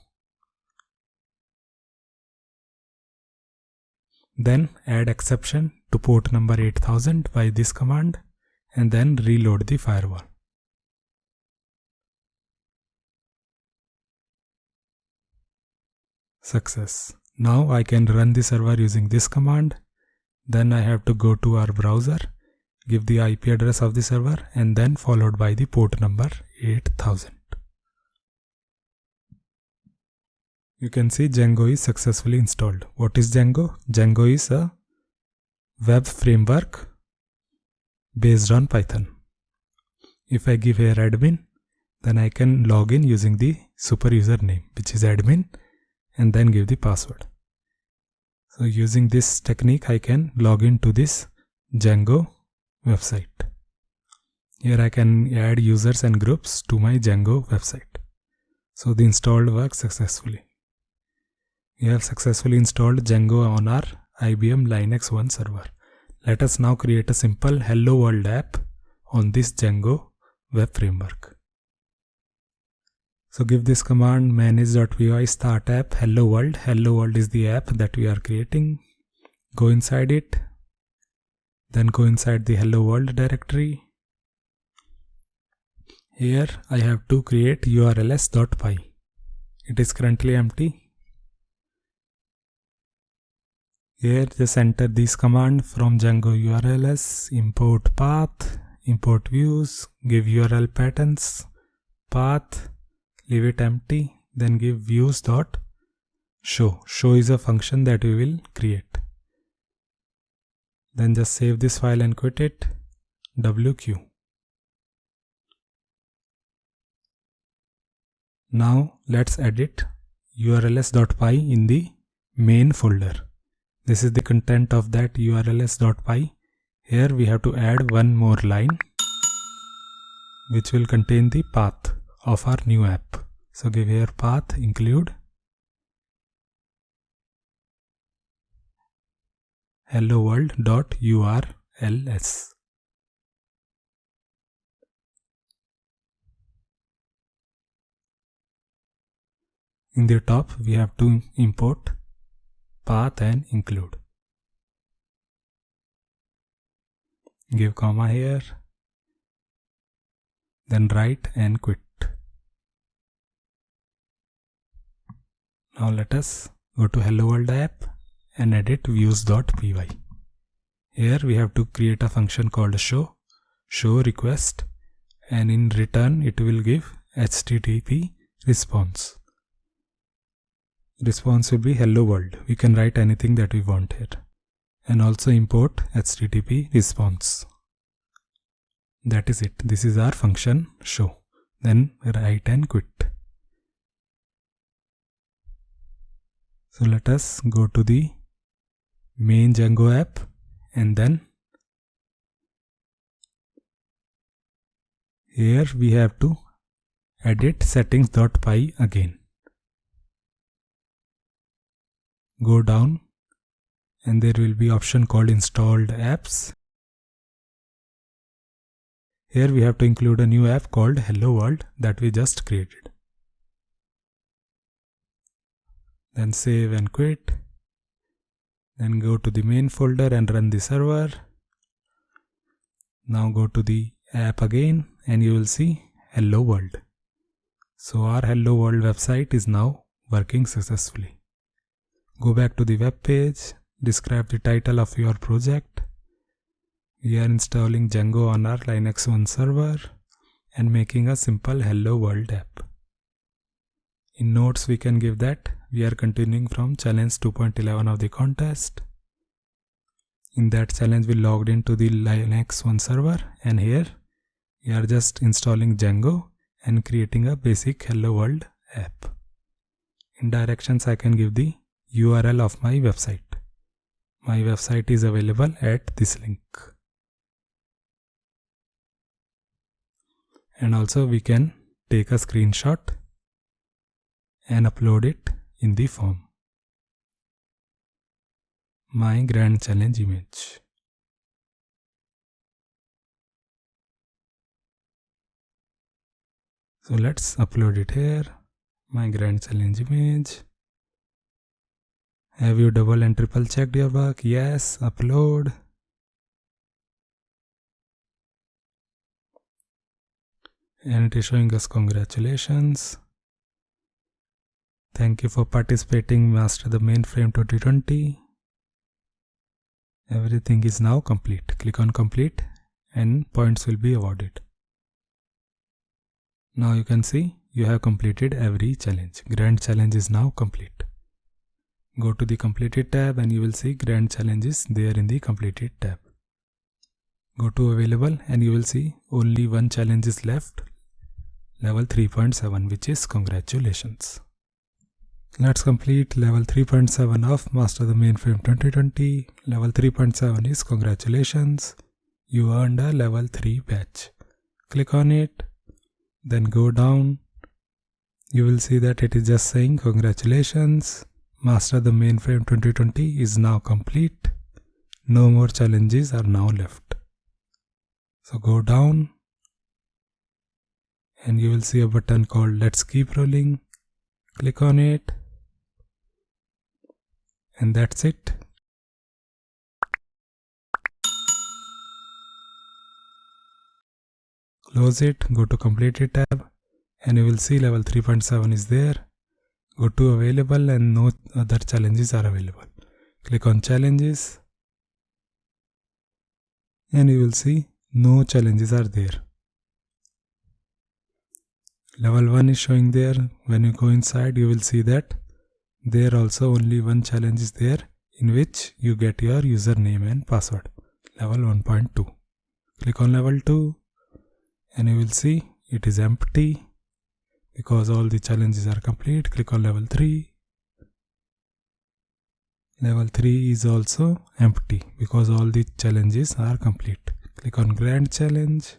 Then add exception to port number 8000 by this command and then reload the firewall. Success. Now I can run the server using this command. Then I have to go to our browser, give the IP address of the server and then followed by the port number 8000. You can see Django is successfully installed. What is Django? Django is a web framework based on Python. If I give here admin, then I can log in using the super user name, which is admin, and then give the password. So using this technique, I can log into this Django website. Here I can add users and groups to my Django website. So the installed works successfully. We have successfully installed Django on our IBM Linux 1 server. Let us now create a simple Hello World app on this Django web framework. So give this command manage.py start app hello world. Hello world is the app that we are creating. Go inside it. Then go inside the hello world directory. Here I have to create urls.py. It is currently empty. Here just enter this command from Django URLs, import path, import views, give URL patterns, path, leave it empty, then give views dot show. Show is a function that we will create. Then just save this file and quit it, WQ. Now let's edit urls.py in the main folder. This is the content of that urls.py. Here we have to add one more line which will contain the path of our new app. So give here path include hello world.urls. In the top we have to import path and include. Give comma here, then write and quit. Now let us go to hello world app and edit views.py. Here we have to create a function called show request, and in return it will give HTTP response. Response will be hello world. We can write anything that we want here, and also import HTTP response. That is it. This is our function show. Then write and quit. So let us go to the main Django app and then here we have to edit settings.py again. Go down and there will be option called installed apps. Here we have to include a new app called Hello World that we just created. Then save and quit. Then go to the main folder and run the server. Now go to the app again and you will see Hello World. So our Hello World website is now working successfully. Go back to the web page, describe the title of your project. We are installing Django on our Linux One server and making a simple Hello World app. In notes we can give that we are continuing from challenge 2.11 of the contest. In that challenge we logged into the Linux One server, and here we are just installing Django and creating a basic Hello World app. In directions I can give the URL of my website. My website is available at this link. And also we can take a screenshot and upload it in the form. My grand challenge image. So let's upload it here. My grand challenge image. Have you double and triple checked your work? Yes, upload. And it is showing us congratulations. Thank you for participating Master the Mainframe 2020. Everything is now complete. Click on complete and points will be awarded. Now you can see you have completed every challenge. Grand challenge is now complete. Go to the completed tab and you will see grand challenge is there in the completed tab. Go to available and you will see only one challenge is left, level 3.7, which is congratulations. Let's complete level 3.7 of Master the Mainframe 2020. Level 3.7 is congratulations. You earned a level 3 badge. Click on it, then go down. You will see that it is just saying congratulations. Master the Mainframe 2020 is now complete. No more challenges are now left. So go down and you will see a button called Let's Keep Rolling. Click on it and that's it. Close it, go to Completed tab and you will see level 3.7 is there. Go to Available and no other challenges are available. Click on challenges and you will see no challenges are there. Level 1 is showing there. When you go inside, you will see that there also only one challenge is there, in which you get your username and password. Level 1.2. Click on level 2 and you will see it is empty because all the challenges are complete. Click on level 3. Level 3 is also empty because all the challenges are complete. Click on Grand Challenge.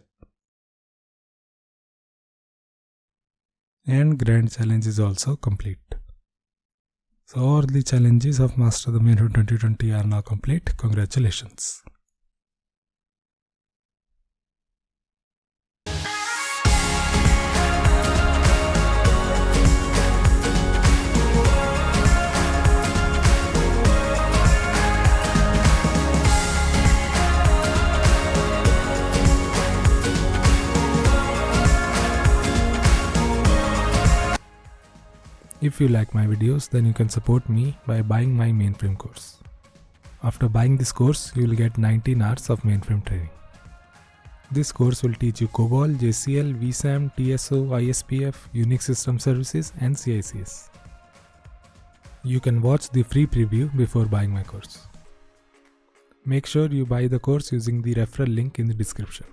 And Grand Challenge is also complete. So all the challenges of Master the Mainframe 2020 are now complete. Congratulations. If you like my videos, then you can support me by buying my mainframe course. After buying this course, you will get 19 hours of mainframe training. This course will teach you COBOL, JCL, vSAM, TSO, ISPF, Unix System Services and CICS. You can watch the free preview before buying my course. Make sure you buy the course using the referral link in the description.